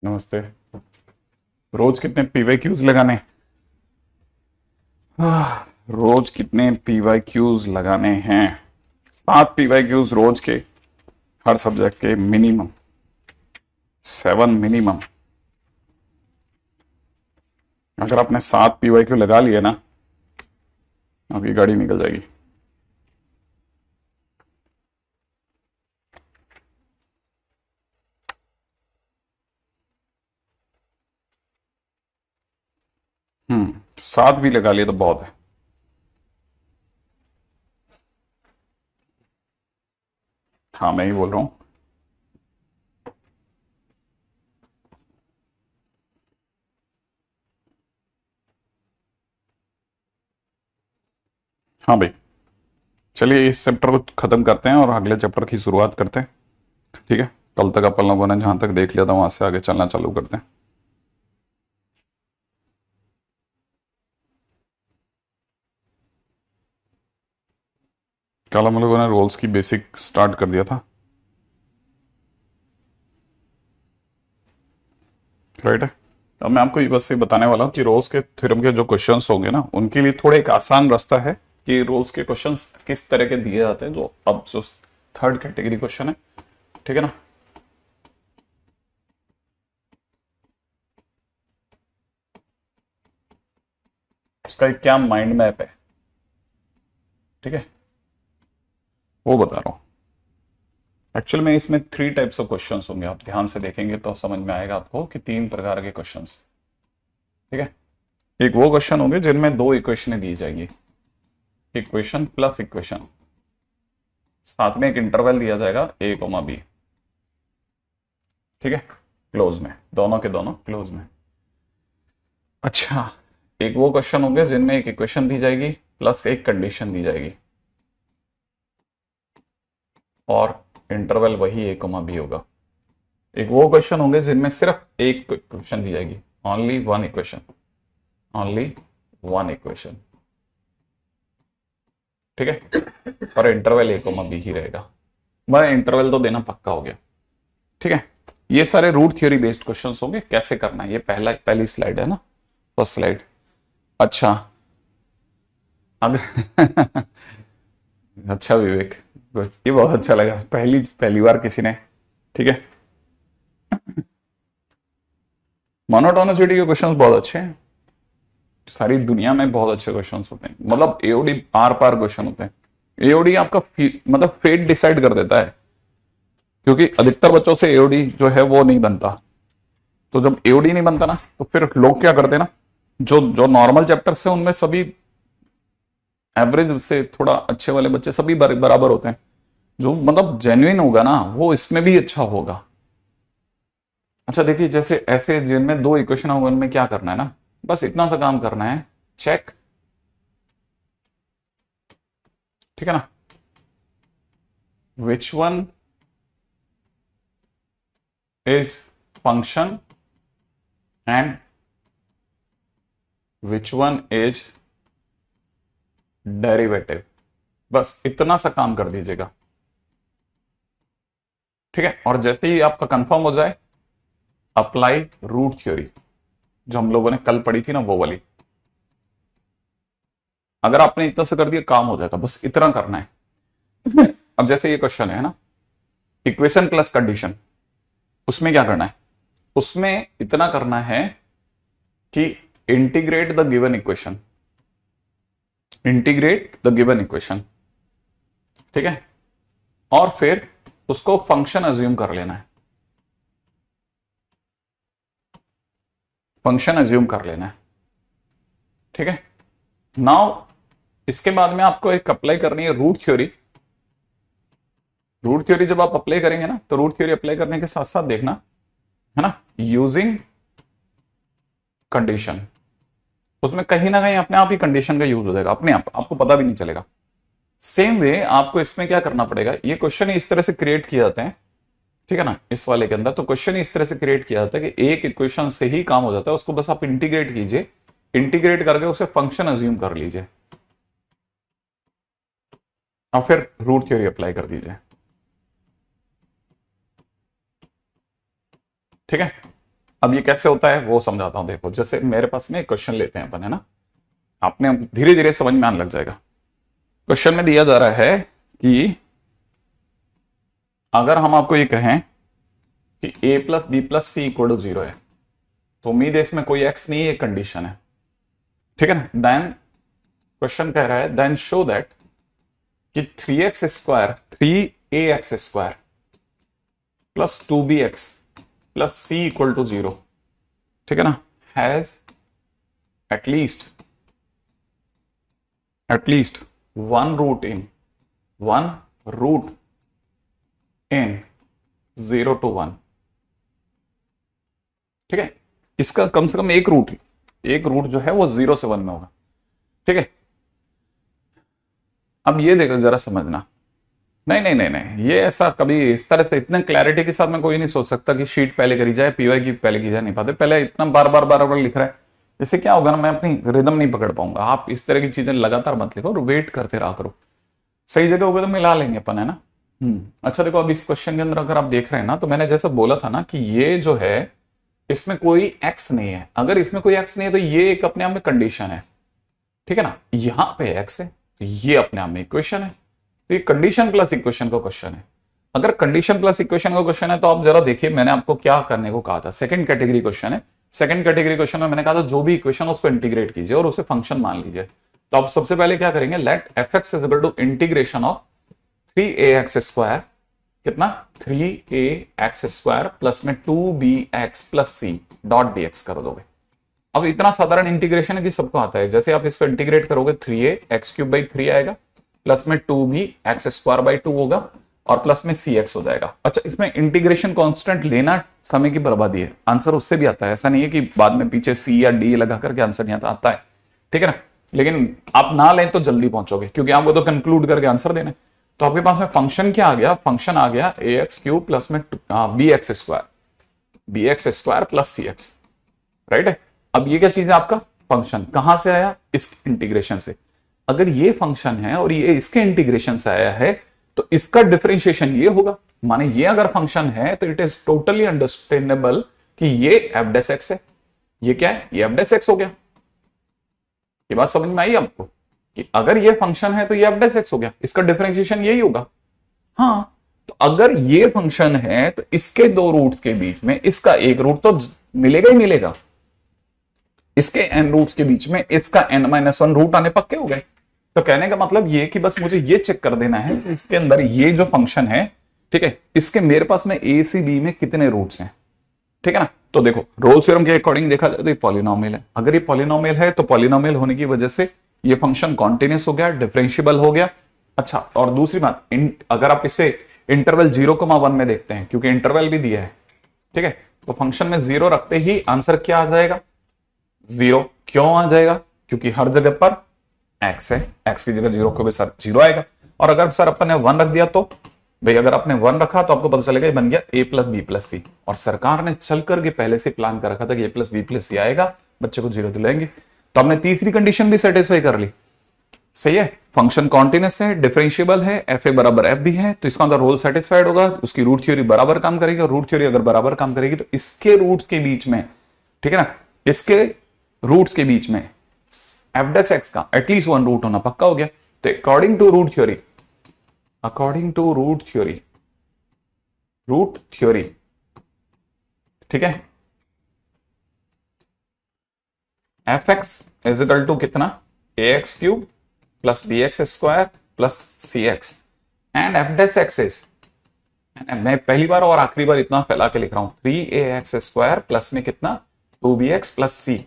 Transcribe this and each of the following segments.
नमस्ते। रोज कितने PY cues लगाने? रोज कितने पीवाई क्यूज लगाने हैं? 7 पीवाई क्यूज रोज के, हर सब्जेक्ट के मिनिमम 7 मिनिमम। अगर आपने 7 पीवाई क्यू लगा लिए ना, आपकी गाड़ी निकल जाएगी। हम्म, 7 भी लगा लिए तो बहुत है। हाँ, मैं ही बोल रहा हूं। हाँ भाई, चलिए इस चैप्टर को खत्म करते हैं और अगले चैप्टर की शुरुआत करते हैं। ठीक है, कल तक अपन लोगों ने जहां तक देख लिया था वहां से आगे चलना चालू करते हैं। कल हम लोगों ने रोल्स की बेसिक स्टार्ट कर दिया था, राइट है। अब मैं आपको ये बस ये बताने वाला हूँ कि रोल्स के थ्योरम के जो क्वेश्चंस होंगे ना, उनके लिए थोड़ा एक आसान रास्ता है कि रोल्स के क्वेश्चंस किस तरह के दिए जाते हैं। जो अब जो थर्ड कैटेगरी क्वेश्चन है, ठीक है ना, उसका एक क्या माइंड मैप है, ठीक है, वो बता रहा हूँ। एक्चुअल में इसमें 3 टाइप्स ऑफ क्वेश्चंस होंगे। आप ध्यान से देखेंगे तो समझ में आएगा आपको कि 3 प्रकार के क्वेश्चंस, ठीक है। एक वो क्वेश्चन होंगे जिनमें 2 इक्वेशनें दी जाएंगी, इक्वेशन प्लस इक्वेशन, साथ में एक इंटरवल दिया जाएगा ए कोमा बी, ठीक है, क्लोज में, दोनों के दोनों क्लोज में। अच्छा, एक वो क्वेश्चन होंगे जिनमें एक इक्वेशन दी जाएगी प्लस एक कंडीशन दी जाएगी, और इंटरवल वही ए कोमा बी होगा। एक वो क्वेश्चन होंगे जिनमें सिर्फ एक इक्वेशन दी जाएगी, only one equation, only one equation, ठीक है, और इंटरवल ए कोमा बी ही रहेगा। मैं इंटरवल तो देना पक्का हो गया, ठीक है। ये सारे रूट थ्योरी बेस्ड क्वेश्चंस होंगे। कैसे करना है, ये पहली स्लाइड है ना, फर्स्ट स्लाइड। अच्छा, अब अच्छा विवेक, ये बहुत अच्छा लगा, पहली पहली बार किसी ने, ठीक है। मोनोटोनिसिटी के क्वेश्चंस बहुत अच्छे हैं, सारी दुनिया में बहुत अच्छे क्वेश्चंस होते हैं, मतलब एओडी पार पार क्वेश्चन होते हैं। एओडी आपका मतलब फेट डिसाइड कर देता है, क्योंकि अधिकतर बच्चों से एओडी जो है वो नहीं बनता। तो जब एओडी नहीं बनता ना, तो फिर लोग क्या करते हैं ना, जो जो नॉर्मल चैप्टर्स है उनमें सभी एवरेज से थोड़ा अच्छे वाले बच्चे सभी बराबर होते हैं। जो मतलब जेन्युइन होगा ना, वो इसमें भी अच्छा होगा। अच्छा देखिए, जैसे ऐसे जिनमें 2 इक्वेशन होंगे उनमें क्या करना है ना, बस इतना सा काम करना है, चेक, ठीक है ना, which one is function and which one is derivative. बस इतना सा काम कर दीजिएगा, ठीक है। और जैसे ही आपका कंफर्म हो जाए, अप्लाई रूट थ्योरी, जो हम लोगों ने कल पढ़ी थी ना, वो वाली। अगर आपने इतना से कर दिया, काम हो जाएगा, बस इतना करना है। अब जैसे ये क्वेश्चन है ना, इक्वेशन प्लस कंडीशन, उसमें क्या करना है, उसमें इतना करना है कि integrate the given equation, integrate the given equation, ठीक है, और फिर उसको फंक्शन अज्यूम कर लेना है, फंक्शन अज्यूम कर लेना है, ठीक है। नाउ इसके बाद में आपको एक अप्लाई करनी है रूट थ्योरी। रूट थ्योरी जब आप अप्लाई करेंगे ना, तो रूट थ्योरी अप्लाई करने के साथ साथ देखना, है ना, यूजिंग कंडीशन, उसमें कहीं ना कहीं अपने आप ही कंडीशन का यूज हो जाएगा, अपने आप, आपको पता भी नहीं चलेगा। सेम वे आपको इसमें क्या करना पड़ेगा, ये क्वेश्चन इस तरह से क्रिएट किए जाते हैं, ठीक है ना, इस वाले के अंदर तो क्वेश्चन इस तरह से क्रिएट किया जाता है कि एक इक्वेशन से ही काम हो जाता है, उसको बस आप इंटीग्रेट कीजिए, इंटीग्रेट करके उसे फंक्शन अज्यूम कर लीजिए, और फिर रूट थ्योरी अप्लाई कर दीजिए, ठीक है। अब ये कैसे होता है वो समझाता हूं। देखो जैसे मेरे पास में एक क्वेश्चन लेते हैं अपन, है ना, आपने धीरे धीरे समझ में आने लग जाएगा। क्वेश्चन में दिया जा रहा है कि अगर हम आपको ये कहें कि a plus b plus c equal to 0 है, तो उम्मीद है इसमें कोई x नहीं है, ये कंडीशन है, ठीक है ना। देन क्वेश्चन कह रहा है देन शो दैट कि 3x square 3ax square plus 2bx plus c equal to 0, ठीक है ना, has at least one root in 0 to 1, ठीक है। इसका कम से कम एक रूट जो है वो 0 से 1 में होगा, ठीक है। अब ये देखो जरा समझना, नहीं, ये ऐसा कभी इस तरह से इतने क्लैरिटी के साथ में कोई नहीं सोच सकता कि शीट पहले करी जाए, पीवाई की पहले की जाए, नहीं पाते। पहले इतना बार बार लिख रहा है, इससे क्या होगा ना, मैं अपनी रिदम नहीं पकड़ पाऊंगा। आप इस तरह की चीजें लगातार मत लिखो और वेट करते रहा करो, सही जगह होगा तो मिला लेंगे अपन, है ना। अच्छा देखो, अब इस क्वेश्चन के अंदर अगर आप देख रहे हैं ना, तो मैंने जैसा बोला था ना कि ये जो है इसमें कोई एक्स नहीं है। अगर इसमें कोई एक्स नहीं है तो ये एक अपने आप में कंडीशन है, ठीक है ना। यहां पे एक्स है तो ये अपने आप में इक्वेशन है, तो ये कंडीशन प्लस इक्वेशन का क्वेश्चन है। अगर कंडीशन प्लस इक्वेशन का क्वेश्चन है तो आप जरा देखिए मैंने आपको क्या करने को कहा था। सेकंड कैटेगरी क्वेश्चन है। सेकंड कैटेगरी क्वेश्चन में मैंने कहा था जो भी इक्वेशन उसको इंटीग्रेट कीजिए और उसे फंक्शन मान लीजिए। तो आप सबसे पहले क्या करेंगे, let f x is equal to integration of 3ax square, कितना 3ax स्क्वायर प्लस में 2bx plus C dot dx कर दोगे। अब इतना साधारण इंटीग्रेशन है कि सबको आता है। जैसे आप इसको इंटीग्रेट करोगे 3a(x3/3 आएगा, प्लस में 2b(x²/2 होगा और प्लस में cx हो जाएगा। अच्छा, इसमें इंटीग्रेशन कांस्टेंट लेना समय की बर्बादी है, आंसर उससे भी आता है। ऐसा नहीं है कि बाद में पीछे c या d लगा करके आंसर नहीं आता है, ठीक है ना। लेकिन आप ना लें तो जल्दी पहुंचोगे, क्योंकि आपको तो कंक्लूड करके आंसर देना है। तो आपके पास में फंक्शन क्या आ गया, फंक्शन आ गया ax³ प्लस में bx² प्लस cx, राइट है। अब ये क्या चीज है, आपका फंक्शन कहां से आया, इस इंटीग्रेशन से। अगर ये फंक्शन है और ये इसके इंटीग्रेशन से आया है तो इसका डिफरेंशिएशन ये होगा। माने ये अगर फंक्शन है तो इट इज टोटली अंडरस्टैंडेबल कि ये f' है। ये क्या है, ये f' हो गया। ये बात समझ में आई आपको कि अगर ये फंक्शन है तो ये f' हो गया, इसका डिफरेंशिएशन यही होगा। हाँ, तो अगर ये फंक्शन है तो इसके दो रूट्स के बीच में इसका एक रूट तो मिलेगा ही मिलेगा, इसके n रूट्स के बीच में इसका n-1 रूट आने पक्के हो गए। तो कहने का मतलब ये कि बस मुझे ये चेक कर देना है कि इसके अंदर ये जो फंक्शन है, ठीक है, इसके मेरे पास में a से b में कितने रूट्स हैं, ठीक है ना। तो देखो रोल्स थ्योरम के अकॉर्डिंग देखा जाए तो ये पॉलिनोमियल है। अगर ये पॉलिनोमियल है तो पॉलिनोमियल होने की वजह से ये फंक्शन कॉन्टिन्यूस हो गया, डिफरेंशिएबल हो गया। अच्छा, और दूसरी बात, अगर आप इसे इंटरवल 0,1 में देखते हैं, क्योंकि इंटरवल भी दिया है, ठीक है, तो फंक्शन में 0 रखते ही आंसर क्या आ जाएगा, 0। क्यों आ जाएगा, क्योंकि हर जगह पर x है, x की जगह 0 को भी सर 0 आएगा। और अगर सर अपन ने 1 रख दिया तो भाई, अगर आपने 1 रखा तो आपको पता चलेगा ये बन गया a प्लस बी प्लस सी। और सरकार ने चल करके पहले से प्लान कर रखा था कि a प्लस बी प्लस सी आएगा, बच्चे को 0 दिलाएंगे। तो हमने तीसरी कंडीशन भी सेटिस्फाई कर ली, सही है। फंक्शन कॉन्टिन्यूस है, डिफरेंशिएबल है, एफ ए बराबर एफ भी है, तो इसका अंदर रोल सेटिस्फाइड होगा। उसकी रूट थ्योरी बराबर काम करेगी, और रूट थ्योरी अगर बराबर काम करेगी तो इसके रूट्स के बीच में, ठीक है ना, इसके रूट्स के बीच में f' का एटलीस्ट 1 रूट होना पक्का हो गया। तो अकॉर्डिंग टू रूट थ्योरी, ठीक है, f(x) इज इक्वल टू कितना, ax³ plus bx² plus cx and f' is, मैं पहली बार और आखिरी बार इतना फैला के लिख रहा हूं, 3ax² प्लस में कितना 2bx प्लस c।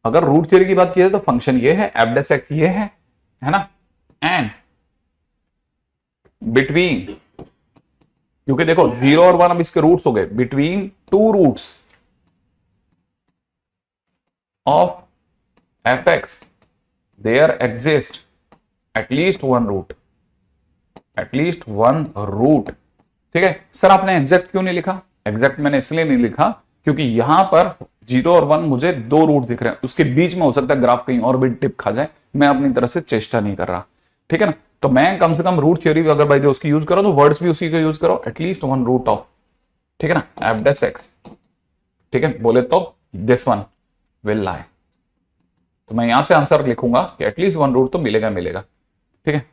अगर रूट थ्योरी की बात की जाए तो फंक्शन ये है, f' ये है ना, एंड बिटवीन, क्योंकि देखो 0 और 1 अब इसके रूट्स हो गए, between two roots of f(x) there exist at least one root, ठीक है। सर आपने एग्जैक्ट क्यों नहीं लिखा, एग्जैक्ट मैंने इसलिए नहीं लिखा क्योंकि यहां पर 0 और 1 मुझे 2 रूट दिख रहे हैं, उसके बीच में हो सकता है ग्राफ कहीं और भी टिप खा जाए, मैं अपनी तरफ से चेष्टा नहीं कर रहा, ठीक है ना। तो मैं कम से कम रूट थ्योरी अगर भाई उसकी यूज करो तो वर्ड्स भी उसी को यूज करो, एटलीस्ट 1 रूट ऑफ, ठीक है ना, f'(x) ठीक है, बोले तो दिस वन विल लाई। तो मैं यहां से आंसर लिखूंगा कि एटलीस्ट वन रूट तो मिलेगा मिलेगा। ठीक है,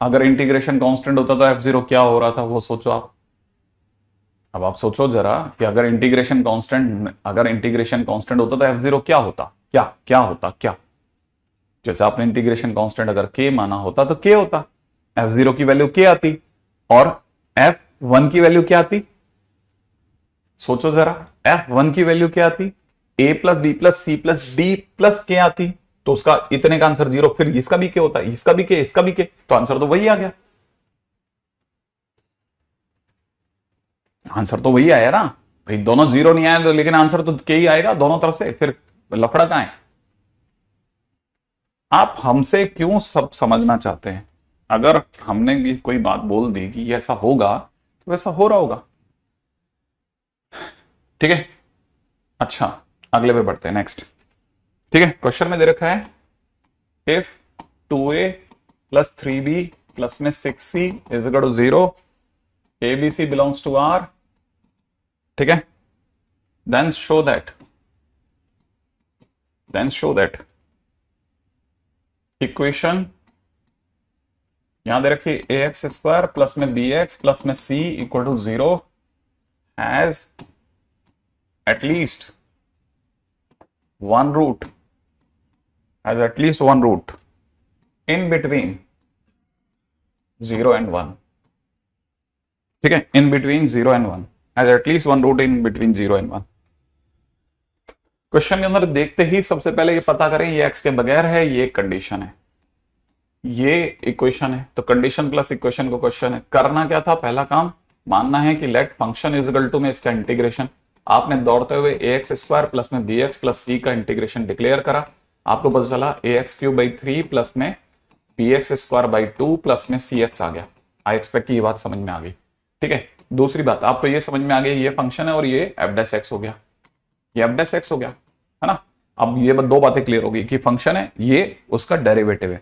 अगर इंटीग्रेशन कांस्टेंट होता तो F0 क्या हो रहा था वो सोचो आप। अब आप सोचो जरा कि अगर इंटीग्रेशन कांस्टेंट होता तो F0 क्या होता, क्या क्या होता क्या। जैसे आपने इंटीग्रेशन कांस्टेंट अगर K माना होता तो K होता, F0 की वैल्यू K आती और F1 की वैल्यू क्या आती, सोचो जरा। F1 की वैल्यू क्या आती, A plus b plus c plus d plus k आती। तो उसका इतने का आंसर 0, फिर इसका भी के होता है, इसका भी के, इसका भी के, तो आंसर तो वही आ गया। आंसर तो वही आया ना भाई, दोनों 0 नहीं आया तो लेकिन आंसर तो के ही आएगा दोनों तरफ से, फिर लफड़ा कहां है। आप हमसे क्यों सब समझना चाहते हैं। अगर हमने भी कोई बात बोल दी कि ऐसा होगा तो वैसा हो रहा होगा। ठीक है, अच्छा अगले पे बढ़ते हैं, नेक्स्ट। ठीक है, क्वेश्चन में दे रखा है if 2a plus 3b plus में 6c is equal to 0, abc belongs to R। ठीक है, देन शो दैट इक्वेशन यहां दे रखी ax स्क्वायर प्लस में bx प्लस में c equal to 0 has at least one root in between 0 and 1। ठीक है, in between 0 and 1 has at least one root in between 0 and 1। Question के अंदर देखते ही सबसे पहले ये पता करें ये x के बगैर है, ये कंडीशन है, ये इक्वेशन है, तो कंडीशन प्लस इक्वेशन को क्वेश्चन है। करना क्या था, पहला काम मानना है कि let function is equal to में इसका इंटीग्रेशन। आपने दौड़ते हुए ax स्क्वायर प्लस में bx प्लस c का इंटीग्रेशन डिक्लेयर करा, आपको पता चला ax क्यूब बाई 3 प्लस में bx स्क्वायर बाई 2 प्लस में cx आ गया। आई एक्सपेक्ट की ये बात समझ में आ गई। ठीक है, दूसरी बात आपको ये समझ में आ गई, ये फंक्शन है और ये f डैश x हो गया, ये f डैश x हो गया, है ना। अब ये दो बातें क्लियर होगी कि फंक्शन है, ये उसका डेरिवेटिव है।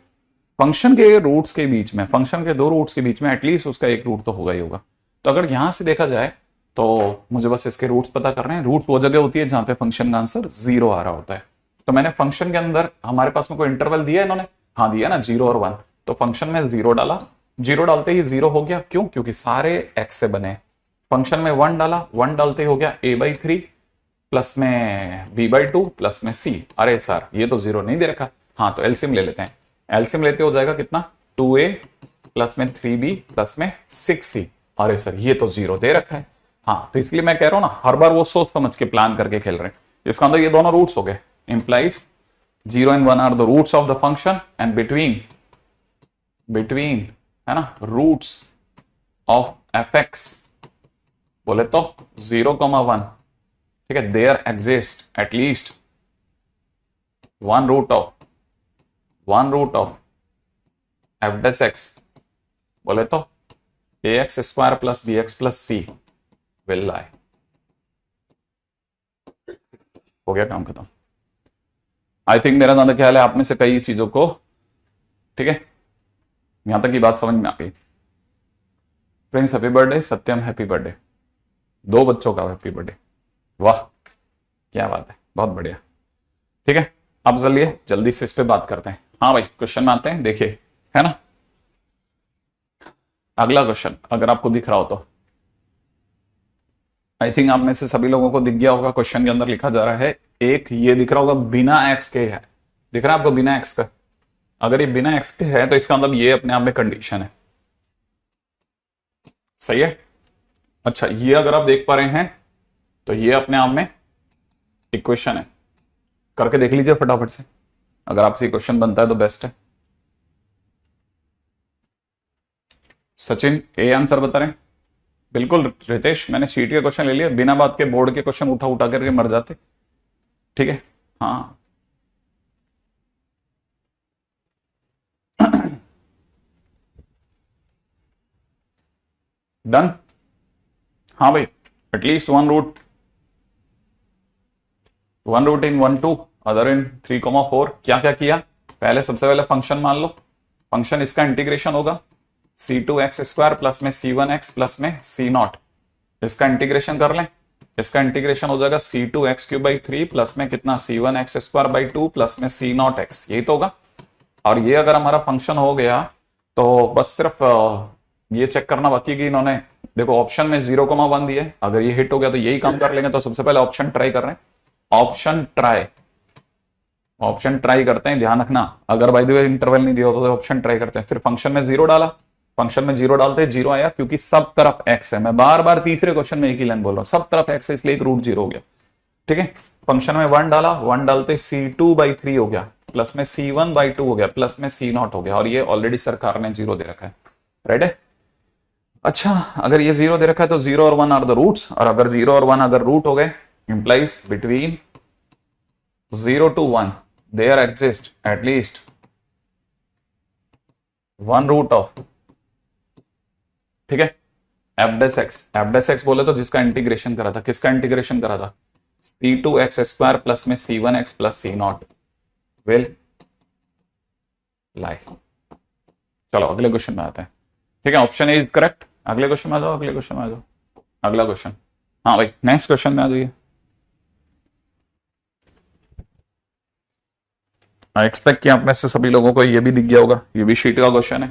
फंक्शन के रूट्स के बीच में, फंक्शन के दो रूट्स के बीच में एटलीस्ट उसका एक रूट तो होगा ही होगा। तो अगर यहां से देखा जाए तो मुझे बस इसके रूट्स पता करने हैं। रूट्स वो जगह होती है जहां पे फंक्शन का आंसर 0 आ रहा होता है। तो मैंने फंक्शन के अंदर हमारे पास में कोई इंटरवल दिया है इन्होंने, हाँ दिया ना, 0 और 1। तो फंक्शन में 0 डाला, 0 डालते ही 0 हो गया, क्यों, क्योंकि सारे x से बने। फंक्शन में 1 डाला, 1 डालते ही हो गया a/3 प्लस में b/2 प्लस में c। अरे सर ये तो 0 नहीं दे रखा, हाँ तो एलसीएम ले लेते हैं। एलसीएम लेते हो जाएगा कितना, 2a प्लस में 3b प्लस में 6c। अरे सर ये तो 0 दे रखा है, हाँ तो इसलिए मैं कह रहा हूं ना, हर बार वो सोच समझ के प्लान करके खेल रहे हैं। इसका अंदर ये दोनों रूट्स हो गए, implies 0 and 1 are the roots of the function and between है ना रूट्स ऑफ fx बोले तो 0, 1। ठीक है, there exist at least one root of f dash x बोले तो ax square plus bx plus c will lie. हो गया काम खत्म। आई थिंक मेरा ज्यादा ख्याल है आप में से कई चीजों को, ठीक है, यहां तक की बात समझ में आ गई। प्रिंस हैप्पी बर्थडे, सत्यम हैप्पी बर्थडे, 2 बच्चों का हैप्पी बर्थडे, वाह क्या बात है, बहुत बढ़िया। ठीक है, अब चलिए जल्दी से इस पे बात करते हैं। हाँ भाई क्वेश्चन में आते हैं, देखिए है ना। अगला क्वेश्चन अगर आपको दिख रहा हो तो आई थिंक आप में से सभी लोगों को दिख गया होगा। क्वेश्चन के अंदर लिखा जा रहा है, एक ये दिख रहा होगा बिना एक्स के है, दिख रहा है आपको बिना एक्स का। अगर ये बिना एक्स के है तो इसका मतलब ये अपने आप में कंडीशन है, सही है। अच्छा ये अगर आप देख पा रहे हैं तो ये अपने आप में इक्वेशन है, करके देख लीजिए फटाफट से, अगर आपसे क्वेश्चन बनता है तो बेस्ट है। सचिन ए आंसर बता रहे हैं, बिल्कुल रितेश मैंने शीट के क्वेश्चन ले लिया, बिना बात के बोर्ड के क्वेश्चन उठा उठा करके मर जाते। ठीक है, हाँ डन। हाँ भाई at least one root in 1 2 other in 3, 4। क्या क्या किया, पहले सबसे पहले फंक्शन मान लो, फंक्शन इसका इंटीग्रेशन होगा c2x² प्लस में c1x प्लस में c0। इसका इंटीग्रेशन कर लें, इसका इंटीग्रेशन हो जाएगा c2x³ प्लस में कितना c1x² 2 प्लस में c0x, यही तो होगा। और ये अगर हमारा फंक्शन हो गया तो बस सिर्फ ये चेक करना बाकी कि इन्होंने देखो ऑप्शन में 0,1 दिए, अगर ये हिट हो गया तो यही काम कर लेंगे। तो सबसे पहले ऑप्शन ट्राई कर रहे हैं, ऑप्शन ट्राई करते हैं। ध्यान रखना अगर बाय द वे इंटरवल नहीं दिया होता तो ऑप्शन ट्राई करते हैं। फिर फंक्शन में 0 डाला, फंक्शन में 0 डालते 0 आया क्योंकि सब तरफ x है। मैं बार बार तीसरे क्वेश्चन में एक ही लाइन बोल रहा हूं, सब तरफ x है इसलिए एक रूट 0 हो गया। ठीक है, फंक्शन में 1 डाला, 1 डालते c2/3 हो गया प्लस में c1/2 हो गया प्लस में c0 हो गया। और ये ऑलरेडी सरकार ने 0 दे रखा है, राइट है। अच्छा, अगर ये 0 दे रखा है तो 0 और 1 आर द रूट्स, और अगर 0 और 1 अगर रूट हो गए implies between 0 to 1 there exists at least one root of, ठीक है, f'(x) बोले तो जिसका इंटीग्रेशन करा था, किसका इंटीग्रेशन करा था c2x² प्लस में c1x plus c0 will lie. चलो अगले क्वेश्चन में आते हैं। ठीक है, ऑप्शन ए इज करेक्ट। अगले क्वेश्चन में आ जाओ, अगले क्वेश्चन में आ जाओ, अगला क्वेश्चन। हाँ भाई नेक्स्ट क्वेश्चन में आ जाइए। आई एक्सपेक्ट कि आप में से सभी लोगों को ये भी दिख गया होगा, ये भी शीट का क्वेश्चन है।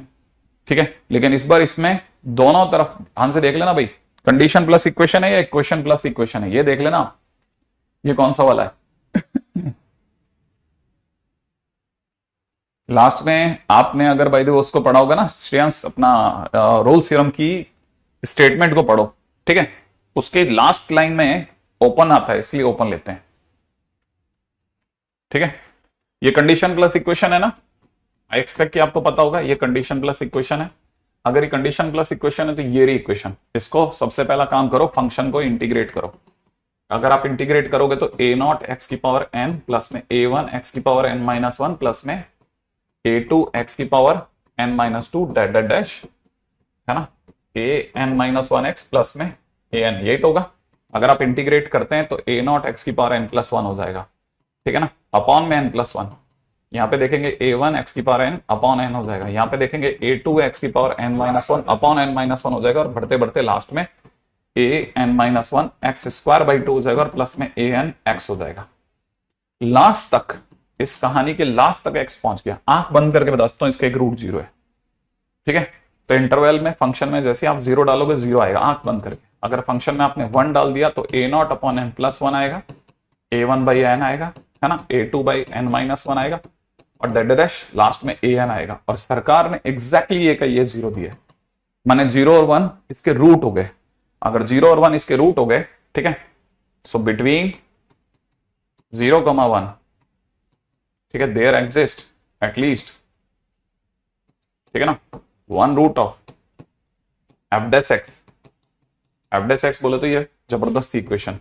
ठीक है, लेकिन इस बार इसमें दोनों तरफ ध्यान से देख लेना भाई, कंडीशन प्लस इक्वेशन है या इक्वेशन प्लस इक्वेशन है, ये देख लेना आप, ये कौन सा वाला है। लास्ट में आपने अगर बाय द वे उसको पढ़ा होगा ना, श्रेयांश अपना रोल्स थ्योरम की स्टेटमेंट को पढ़ो। ठीक है, उसके लास्ट लाइन में ओपन आता है इसलिए ओपन लेते हैं। ठीक है, ये कंडीशन प्लस इक्वेशन है ना, आई एक्सपेक्ट कि आपको पता होगा ये कंडीशन प्लस इक्वेशन है। अगर ये कंडीशन प्लस इक्वेशन है तो ये रही इक्वेशन। इसको सबसे पहला काम करो, फंक्शन को इंटीग्रेट करो। अगर आप इंटीग्रेट करोगे तो a0x⁴n प्लस में a1x⁴n-1 प्लस में a2x⁴n-2 डैश है ना, an-1x प्लस में an, यही तो होगा। अगर आप इंटीग्रेट करते हैं तो a0x⁴n+1 हो जाएगा। ठीक है ना, अपॉन में n+1। यहां पे देखेंगे a1x⁴n अपॉन n हो जाएगा, यहां पे देखेंगे a2x⁴n-1 अपॉन n-1 हो जाएगा, और बढ़ते बढ़ते लास्ट में an-1 x² 2 हो जाएगा और प्लस में an(x) हो जाएगा। लास्ट तक, इस कहानी के लास्ट तक x पहुंच गया। आंख बंद करके बताता हूं, इसका एक रूट 0 है। ठीक है, तो इंटरवल में फंक्शन में जैसे आप 0 डालोगे 0 आएगा, आंख बंद करके। अगर फंक्शन में आपने 1 डाल दिया तो a0/n+1 आएगा, a1/n आएगा, है ना, a2/n-1 आएगा, और डैश लास्ट में an आएगा। और सरकार ने एग्जैक्टली ये का ये 0 दिया, माने 0 और 1 इसके रूट हो गए। अगर 0 और 1 इसके रूट हो गए, ठीक है, सो बिटवीन 0,1, ठीक है, देयर एग्जिस्ट एटलीस्ट, ठीक है ना, 1 रूट ऑफ f'(x) बोले तो ये जबरदस्त इक्वेशन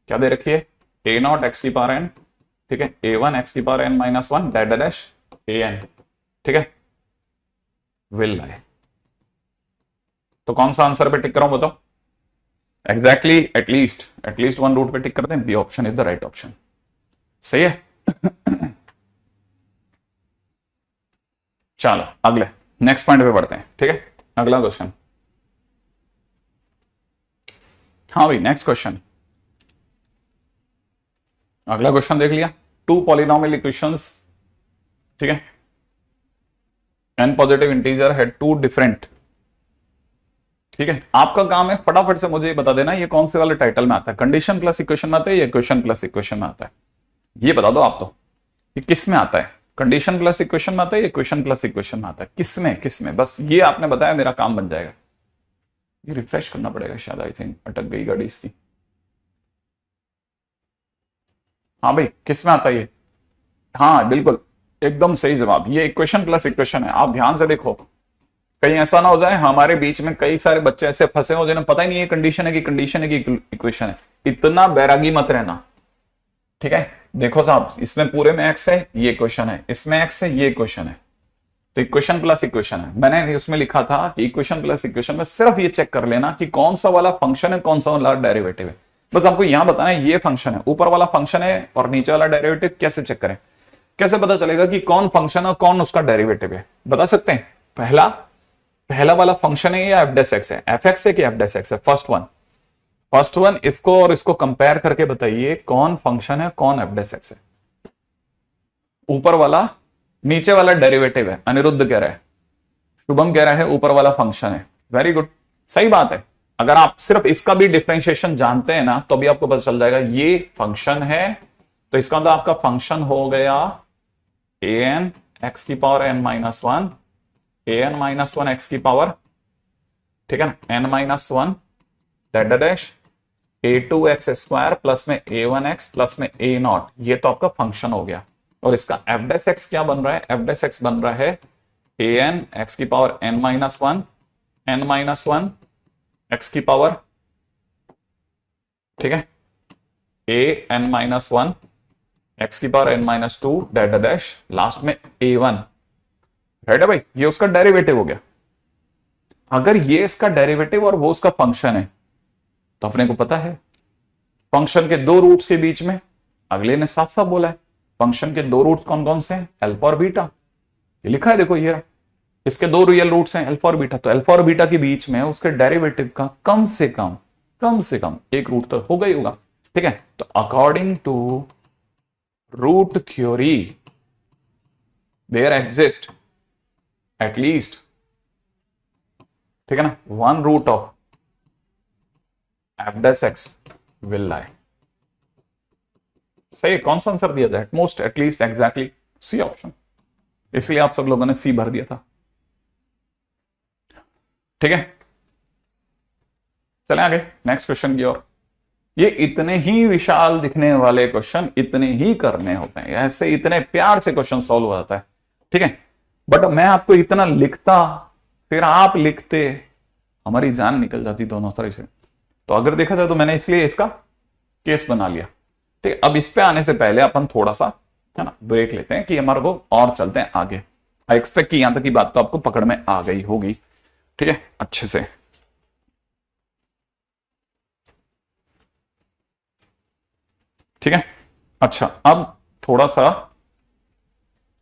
क्या दे रखी है, a0x⁴n, ठीक है, a1x⁴n-1 डैश an, ठीक है, विल लाई। तो कौन सा आंसर पे टिक कराऊं बताओ, एग्जैक्टली एटलीस्ट 1 रूट पे टिक करते हैं, b option is the right option. सही है। चलो अगले नेक्स्ट पॉइंट पे बढ़ते हैं। ठीक है, अगला क्वेश्चन। हाँ भाई नेक्स्ट क्वेश्चन, अगला क्वेश्चन देख लिया। 2 पॉलिनोमियल इक्वेशंस, ठीक है, n पॉजिटिव इंटीजर है 2 डिफरेंट। ठीक है, आपका काम है फटाफट से मुझे बता देना ये कौन से वाले टाइटल में आता है, कंडीशन प्लस इक्वेशन में आता है या इक्वेशन प्लस इक्वेशन में आता है, ये बता दो आप तो, ये किस में आता है, कंडीशन प्लस इक्वेशन में आता है या इक्वेशन प्लस इक्वेशन में आता है, किसमें, बस ये आपने बताया मेरा काम बन जाएगा। ये रिफ्रेश करना पड़ेगा शायद, आई थिंक अटक गई गाड़ी इसकी। हाँ भाई किस में आता है ये, हाँ बिल्कुल एकदम सही जवाब, ये इक्वेशन प्लस इक्वेशन है। आप ध्यान से देखो, कहीं ऐसा ना हो जाए हमारे बीच में कई सारे बच्चे ऐसे फंसे हो जिन्हें पता ही नहीं है कंडीशन है कि इक्वेशन है। इतना बैरागी मत रहना। ठीक है, देखो साहब इसमें पूरे में x है, ये इक्वेशन है, इसमें x है, ये इक्वेशन है, तो इक्वेशन प्लस इक्वेशन है। मैंने उसमें लिखा था कि इक्वेशन प्लस इक्वेशन में सिर्फ ये चेक कर लेना कि कौन सा वाला फंक्शन है, कौन सा वाला डेरिवेटिव है। बस आपको यहां बताना है ये फंक्शन है, ऊपर वाला फंक्शन है और नीचे वाला डेरिवेटिव कैसे चेक करें। कैसे पता चलेगा कि कौन फंक्शन और कौन उसका डेरिवेटिव है? बता सकते हैं? पहला वाला फंक्शन है या एफ डेस एक्स है? एफ एक्स है कि एफ डेस एक्स है? फर्स्ट वन इसको और इसको कंपेयर करके बताइए कौन फंक्शन है कौन एफ डेस एक्स है। ऊपर वाला नीचे वाला डेरिवेटिव है, अनिरुद्ध कह रहा है, शुभम कह रहा है ऊपर वाला फंक्शन है। वेरी गुड, सही बात है। अगर आप सिर्फ इसका भी डिफरेंशिएशन जानते हैं ना तो भी आपको पता चल जाएगा ये फंक्शन है, तो इसका मतलब आपका फंक्शन हो गया ए एन एक्स की power n minus one, a n minus one x की पावर, ठीक है ना, n minus one dash a two x square plus में ए वन एक्स प्लस में ए नॉट, ये तो आपका फंक्शन हो गया। और इसका एफ डेस एक्स क्या बन रहा है? एफ डेस एक्स बन रहा है ए एन एक्स की power n minus one x की पावर, ठीक है, a n minus one x की power n minus two dash last में ए वन। राइट है भाई, ये उसका डेरिवेटिव हो गया। अगर ये इसका डेरिवेटिव और वो उसका फंक्शन है तो अपने को पता है फंक्शन के दो रूट्स के बीच में, अगले ने साफ साफ बोला है फंक्शन के दो रूट्स कौन कौन से हैं? अल्फा और बीटा, ये लिखा है देखो, ये इसके दो रियल रूट्स हैं अल्फा और बीटा, तो अल्फा और बीटा के बीच में उसके डेरिवेटिव का कम से कम एक रूट तो होगा ही होगा। ठीक है, तो according to root theory there exist at least, ठीक है ना, one root of f dash x will lie. सही, कौन सा आंसर दिया जाए? At most, at least, exactly, c option. इसलिए आप सब लोगों ने सी भर दिया था। ठीक है, चलें आगे नेक्स्ट क्वेश्चन की ओर। ये इतने ही विशाल दिखने वाले क्वेश्चन इतने ही करने होते हैं, ऐसे इतने प्यार से क्वेश्चन सॉल्व हो जाता है। ठीक है, बट मैं आपको इतना लिखता फिर आप लिखते, हमारी जान निकल जाती दोनों तरह से। तो अगर देखा जाए तो मैंने इसलिए इसका केस बना लिया। ठीक है, अब इस पे आने से पहले अपन थोड़ा सा, है ना, ब्रेक लेते हैं कि हमारे को और चलते हैं आगे। आई एक्सपेक्ट कि यहां तक की बात तो आपको पकड़ में आ गई होगी। ठीक है, अच्छे से। ठीक है, अच्छा, अब थोड़ा सा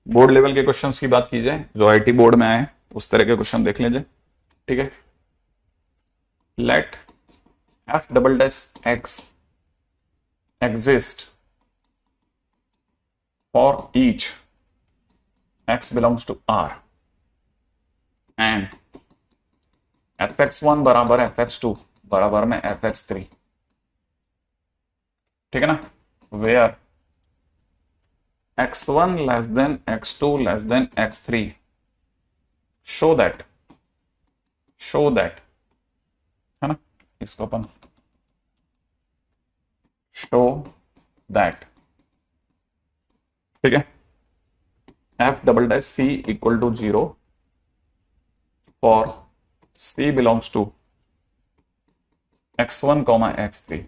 बोर्ड लेवल के क्वेश्चंस की बात की जाए, जो आईटी बोर्ड में आए उस तरह के क्वेश्चन देख लीजिए। ठीक है, let f double dash x exist for each x belongs to R and fx1 बराबर fx2 बराबर में fx3। ठीक है ना, where x1 less than x2 less than x3 show that, है ना, इसको अपन show that, ठीक है, f double dash c equal to 0 for c belongs to x1 x3।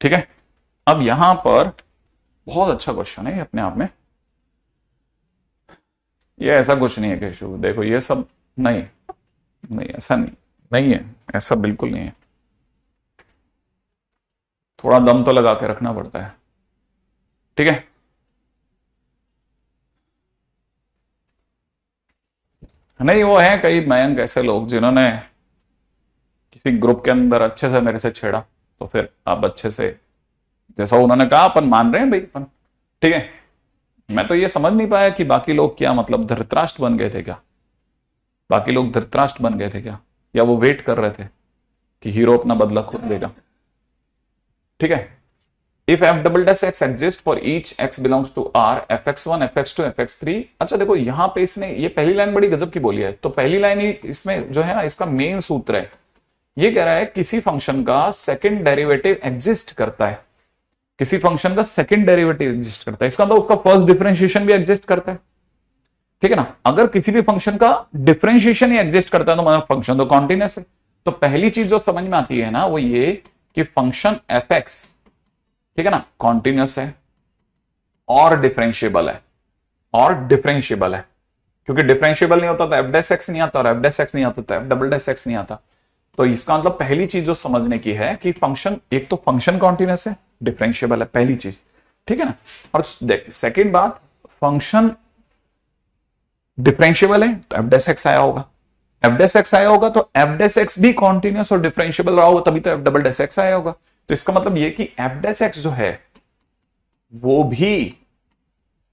ठीक है, अब यहां पर बहुत अच्छा क्वेश्चन है अपने आप में। ये ऐसा कुछ नहीं है केशव, देखो ये सब नहीं ऐसा नहीं है, ऐसा बिल्कुल नहीं है। थोड़ा दम तो लगा के रखना पड़ता है। ठीक है, नहीं वो है कई मयंक ऐसे लोग जिन्होंने किसी ग्रुप के अंदर अच्छे से मेरे से छेड़ा, तो फिर अब अच्छे से जैसा उन्होंने कहा अपन मान रहे हैं भाई अपन। ठीक है, मैं तो ये समझ नहीं पाया कि बाकी लोग क्या मतलब धृतराष्ट्र बन गए थे क्या, बाकी लोग धृतराष्ट्र बन गए थे क्या, या वो वेट कर रहे थे कि हीरो अपना बदला खुद लेगा। ठीक है, if f double dash x exist for each x belongs to R fx1 fx2 fx3। अच्छा देखो यहां पे इसने ये पहली लाइन बड़ी गजब की बोली है, तो पहली लाइन ही इसमें जो है ना इसका मेन सूत्र है, ये कह रहा है किसी फंक्शन का सेकंड डेरिवेटिव एग्जिस्ट करता है, किसी फंक्शन का सेकंड डेरिवेटिव एग्जिस्ट करता है, इसका मतलब उसका फर्स्ट डिफरेंशिएशन भी एग्जिस्ट करता है। ठीक है ना, अगर किसी भी फंक्शन का डिफरेंशिएशन ही एग्जिस्ट करता है तो मतलब फंक्शन तो कॉन्टिन्यूअस है। तो पहली चीज जो समझ में आती है ना वो ये कि फंक्शन fx, ठीक है ना, कॉन्टिन्यूअस है और डिफरेंशिएबल है, क्योंकि डिफरेंशिएबल नहीं होता तो एफ डैश एक्स नहीं आता, और एफ डैश एक्स नहीं आता तो एफ डबल डैश एक्स नहीं आता। तो इसका मतलब पहली चीज जो समझने की है कि फंक्शन, एक तो फंक्शन कॉन्टिन्यूअस है, डिफरेंशिएबल है, पहली चीज। ठीक है ना। और सेकेंड बात, फंक्शन डिफरेंशियबल है तो एफ डैश एक्स आया होगा, एफ डैश एक्स आया होगा तो एफ डैश एक्स भी कॉन्टिन्यूस और डिफरेंशियबल रहा होगा, तभी तो एफ डबल डैश एक्स आया होगा। तो इसका मतलब ये कि एफ डैश एक्स जो है वो भी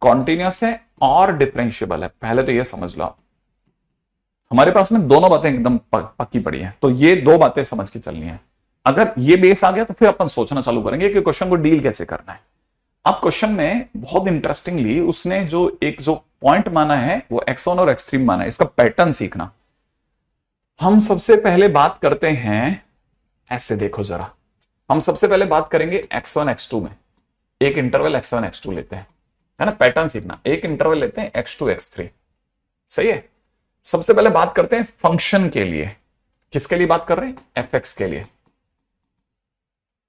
कॉन्टिन्यूस है और डिफरेंशियबल है। पहले तो ये समझ लो आप, हमारे पास में दोनों बातें एकदम पक्की पड़ी हैं, तो ये दो बातें समझ के चलनी है। अगर ये बेस आ गया तो फिर अपन सोचना चालू करेंगे कि क्वेश्चन को डील कैसे करना है। अब क्वेश्चन में बहुत इंटरेस्टिंगली उसने जो पॉइंट माना है वो x1 और x3 माना है। इसका पैटर्न सीखना। हम सबसे पहले बात करते हैं, ऐसे देखो जरा, हम सबसे पहले बात करेंगे x1 x2 में, एक इंटरवल x1 x2 लेते हैं, है ना। पैटर्न सीखना, एक इंटरवल लेते हैं x2 x3, सही है। सबसे पहले बात करते हैं फंक्शन के लिए। किसके लिए बात कर रहे हैं? fx के लिए,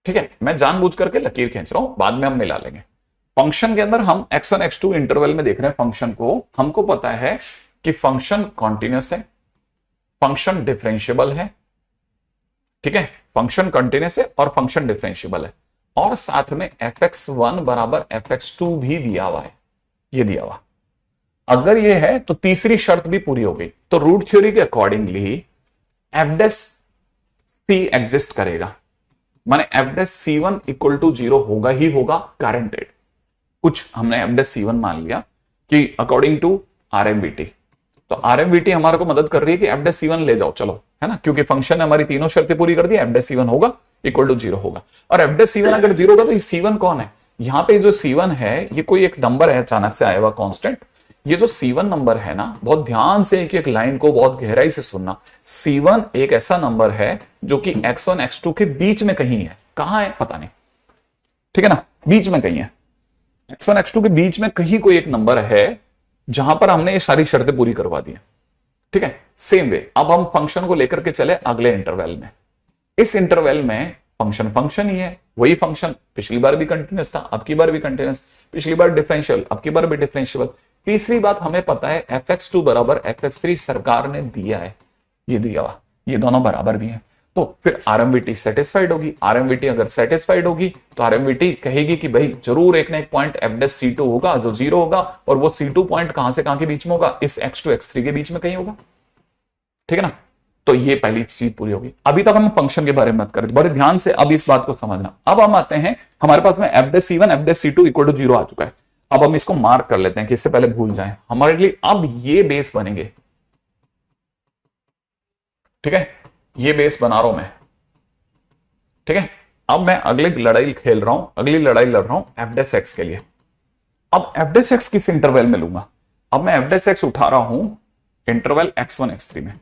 ठीक है। मैं जानबूझ करके लकीर खींच रहा हूं, बाद में हम मिला लेंगे। फंक्शन के अंदर हम x1 x2 इंटरवल में देख रहे हैं फंक्शन को। हमको पता है कि फंक्शन कॉन्टिन्यूस है, फंक्शन डिफरेंशियबल है, ठीक है। फंक्शन कॉन्टिन्यूस है और फंक्शन डिफरेंशियबल है, और साथ में fx1 बराबर fx2 भी दिया हुआ है, ये दिया हुआ। अगर ये है तो तीसरी शर्त भी पूरी हो गई। तो रूट थ्योरी के अकॉर्डिंगली एफ डैश सी एग्जिस्ट करेगा, माने F dash C1 equal to 0 होगा ही होगा, गारंटेड। कुछ हमने एफ डैश C1 मान लिया कि अकॉर्डिंग टू RMBT, तो RMBT हमारे को मदद कर रही है कि एफ डैश C1 ले जाओ, चलो, है ना, क्योंकि फंक्शन ने हमारी तीनों शर्तें पूरी कर दी। एफ डैश C1 होगा इक्वल टू 0 होगा, और एफ डैश C1 अगर 0 होगा तो ये C1 कौन है? यहां पे जो C1 है ये कोई एक नंबर है अचानक से आया हुआ कांस्टेंट। ये जो C1 नंबर है ना, बहुत ध्यान से एक एक लाइन को बहुत गहराई से सुनना। C1 एक ऐसा नंबर है जो कि x1 x2 के बीच में कहीं है। कहां है पता नहीं, ठीक है ना, बीच में कहीं है। x1 x2 के बीच में कहीं कोई एक नंबर है जहां पर हमने ये सारी शर्तें पूरी करवा दी है, ठीक है। सेम वे अब हम फंक्शन को लेकर के चले अगले इंटरवल में। इस इंटरवल में फंक्शन फंक्शन ही है, वही फंक्शन पिछली बार भी कंटिन्यूस था, अब की बार भी कंटिन्यूस, पिछली बार डिफरेंशियल, अब की बार भी डिफरेंशियल। तीसरी बात हमें पता है fx2 बराबर fx3 सरकार ने दिया है, ये दिया हुआ, ये दोनों बराबर भी हैं। तो फिर RMBT सेटिस्फाइड होगी। RMBT अगर सेटिस्फाइड होगी तो RMBT कहेगी कि भाई जरूर एक ना एक पॉइंट f डैश C2 होगा जो 0 होगा, और वो C2 पॉइंट कहां से कहां के बीच में होगा? इस x2 x3 के बीच में कहीं होगा, ठीक है ना। तो ये पहली चीज पूरी होगी। अभी तक हम फंक्शन के बारे में बात कर रहे थे, बड़े ध्यान से अब इस बात को समझना। अब हम आते हैं, हमारे पास में f dash C1 f dash C2 equal to 0 आ चुका है। अब हम इसको मार्क कर लेते हैं कि इससे पहले भूल जाएं हमारे लिए। अब ये बेस बनेंगे, ठीक है, ये बेस बना रहा हूं मैं, ठीक है। अब मैं अगली लड़ाई खेल रहा हूं, अगली लड़ाई लड़ रहा हूं एफ डैश एक्स के लिए। अब एफ डैश एक्स किस इंटरवल में लूंगा? अब मैं एफ डैश एक्स उठा रहा हूं इंटरवल x1 x3 में,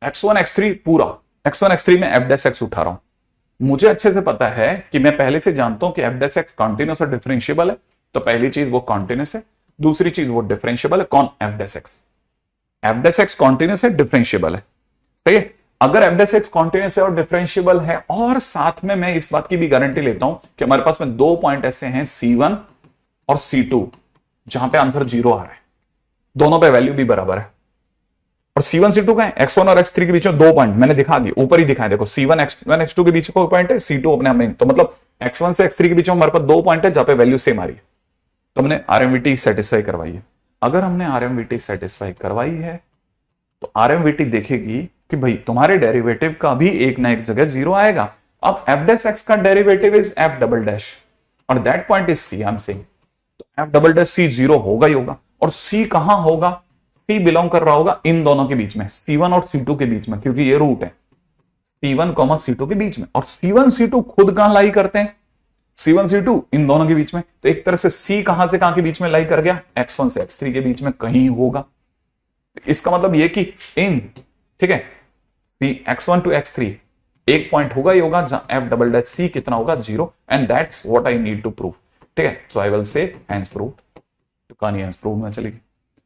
x1 x3 पूरा, x1 x3 में एफ डैश एक्स उठा रहा हूं। मुझे अच्छे से पता है कि मैं पहले से जानता हूं कि एफ डैश एक्स कॉन्टिन्यूस और डिफरेंशियबल है। तो पहली चीज वो कॉन्टिन्यूस है, दूसरी चीज वो डिफरेंशियबल है। कौन? F dash x. F dash x continuous है, डिफरेंशियबल है, सही है। अगर एफ डैश एक्स कॉन्टिन्यूस है और डिफरेंशियबल है, और साथ में मैं इस बात की भी गारंटी लेता हूं कि हमारे पास में दो पॉइंट ऐसे हैं C1 और C2 जहां पे आंसर 0 आ रहा है, दोनों पे वैल्यू भी बराबर है। और C1 C2 का है, x1 और x3 के बीच में दो पॉइंट मैंने दिखा दिए, ऊपर ही दिखाए, देखो C1 x1 x2 के बीच में पॉइंट है, C2 अपने हमें, तो मतलब x1 से x3 के बीच में हमारे पास दो पॉइंट है जहां पे वैल्यू सेम आ रही है। तो हमने RMBT सेटिस्फाई करवाई है। अगर हमने RMBT सेटिस्फाई करवाई है तो RMBT देखेगी कि भाई तुम्हारे डेरिवेटिव का भी एक ना एक जगह 0 आएगा। अब f डैश x का derivative is f double dash और that point is C, I am saying. तो f डबल डैश C 0 होगा ही होगा। और C कहां होगा? C बिलोंग कर रहा होगा इन दोनों के बीच में, C1 और C2 के बीच में, क्योंकि ये रूट है C1, C2 के बीच में। और C1 C2 खुद कहां लाई करते हैं? C1 C2 इन दोनों के बीच में। तो एक तरह से C कहां से कहां के बीच में लाई कर गया? x1 से x3 के बीच में कहीं होगा। इसका मतलब ये कि इन, ठीक है, x1 टू x3 एक पॉइंट होगा ही होगा जहां f डबल डैश C कितना होगा? 0, and that's what I need to prove, ठीक है। So I will say hence prove, तो कहानी हेंस प्रूव में चलेगी।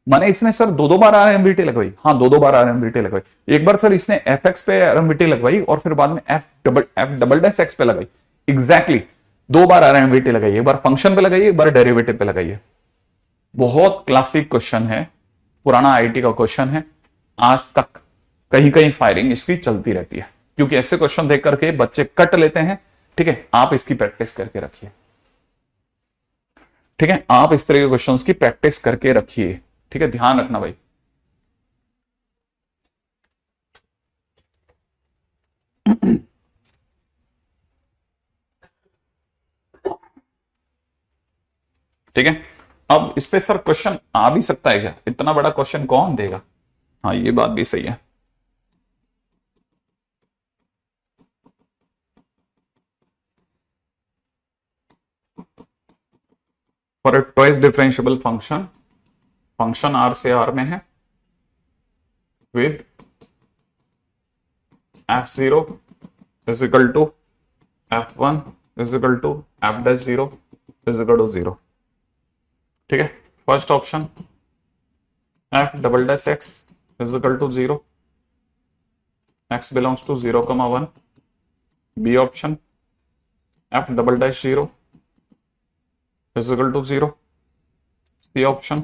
माने इसने सर दो बार RMBT लगवाई, हाँ दो बार RMBT लगवाई। एक बार सर इसने fx पे RMBT लगवाई और फिर बाद में f डबल डैश x पे लगाई। एग्जैक्टली दो बार RMBT लगाई, एक बार फंक्शन पे लगाई, एक बार डेरिवेटिव पे लगाई है। बहुत क्लासिक क्वेश्चन है, पुराना IIT का क्वेश्चन है। आज तक कहीं कहीं फायरिंग इसकी चलती रहती है, क्योंकि ऐसे क्वेश्चन देख करके बच्चे कट लेते हैं, ठीक है। आप इसकी प्रैक्टिस करके रखिए। ठीक है, आप इस तरह के क्वेश्चंस की प्रैक्टिस करके रखिए। ठीक है, ध्यान रखना भाई। ठीक है, अब इस पे सर क्वेश्चन आ भी सकता है क्या? इतना बड़ा क्वेश्चन कौन देगा? हाँ, ये बात भी सही है। For a twice differentiable function, function R से आर में है, with f0 is equal to f1 is equal to f dash 0 is equal to 0। ठीक है, first option f double dash x is equal to 0, x belongs to 0, 1। B option f double dash 0 is equal to 0। C option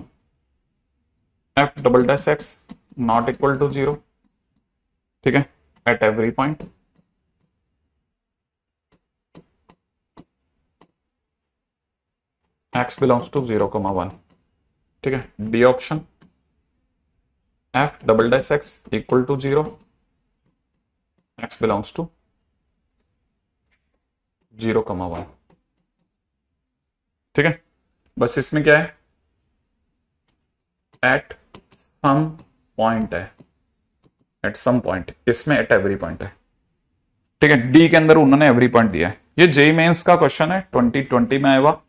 f double dash x not equal to 0। ठीक है, eight every point. x belongs to 0, 1। ठीक है, D option f double dash x equal to 0, x belongs to 0, 1। ठीक है, बस इसमें क्या है, एट सम पॉइंट है, एट सम पॉइंट, इसमें एट एवरी पॉइंट है। ठीक है, डी के अंदर उन्होंने एवरी पॉइंट दिया है। ये जेई मेंस का क्वेश्चन है, 2020 में आया हुआ।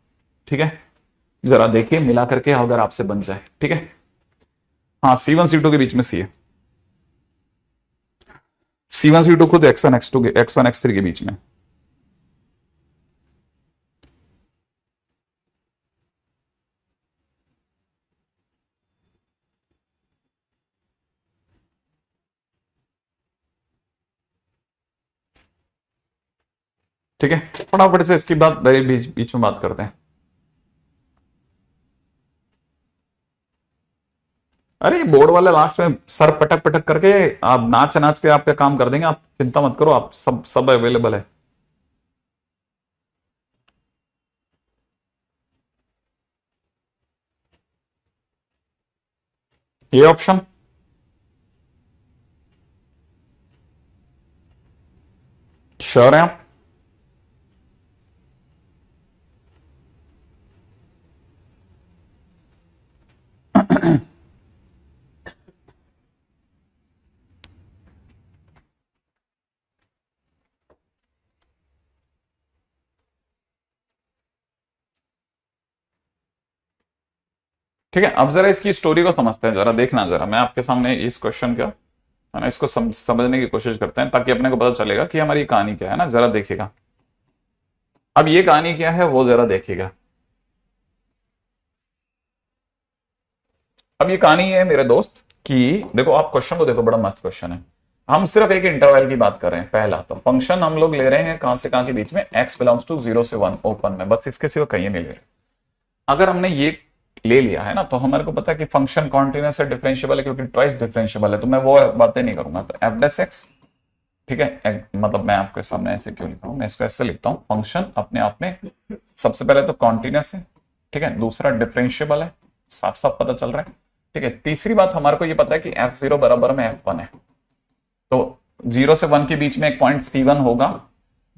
ठीक है, जरा देखिए मिला करके अगर आपसे बन जाए। ठीक है, हाँ, C1 C2 के बीच में सी है, C1 C2 खुद X1 X2 के X1 X3 के बीच में। ठीक है, फटाफट से इसकी बात बीच में बात करते हैं। अरे बोर्ड वाले लास्ट में सर पटक पटक करके आप नाच नाच के आपका काम कर देंगे, आप चिंता मत करो, आप सब सब अवेलेबल है। ये ऑप्शन श्योर है आप? ठीक है, अब जरा इसकी स्टोरी को समझते हैं, जरा देखना, जरा मैं आपके सामने इस क्वेश्चन का है ना, इसको समझने की कोशिश करते हैं ताकि अपने को पता चलेगा कि हमारी कहानी क्या है ना। जरा देखिएगा, अब ये कहानी क्या है वो जरा देखिएगा। अब ये कहानी है मेरे दोस्त कि देखो, आप क्वेश्चन को देखो, बड़ा मस्त क्वेश्चन है। हम सिर्फ एक इंटरवल की बात कर रहे हैं। पहला तो फंक्शन हम लोग ले रहे हैं कहां से कहां के बीच में, x बिलोंग्स टू 0 से 1 ओपन में, बस इसके सिवा कहीं नहीं ले रहे। अगर हमने ये ले लिया है ना, तो हमारे को पता है कि फंक्शन कॉन्टिन्यूस है, डिफरेंशियबल है, क्योंकि ट्वाइस डिफरेंशियबल है, तो मैं वो बातें नहीं करूंगा। तो एफ डैश एक्स, ठीक है, मतलब मैं आपके सामने ऐसे क्यों लिखता हूं, मैं इसको ऐसे लिखता हूं, फंक्शन अपने आप में सबसे पहले तो कॉन्टिन्यूस है, ठीक है, दूसरा डिफरेंशियबल है, साफ साफ पता चल रहा है। ठीक है, तीसरी बात हमारे को ये पता है कि f0 बराबर में f1 है, तो 0 से 1 के बीच में एक पॉइंट C1 होगा,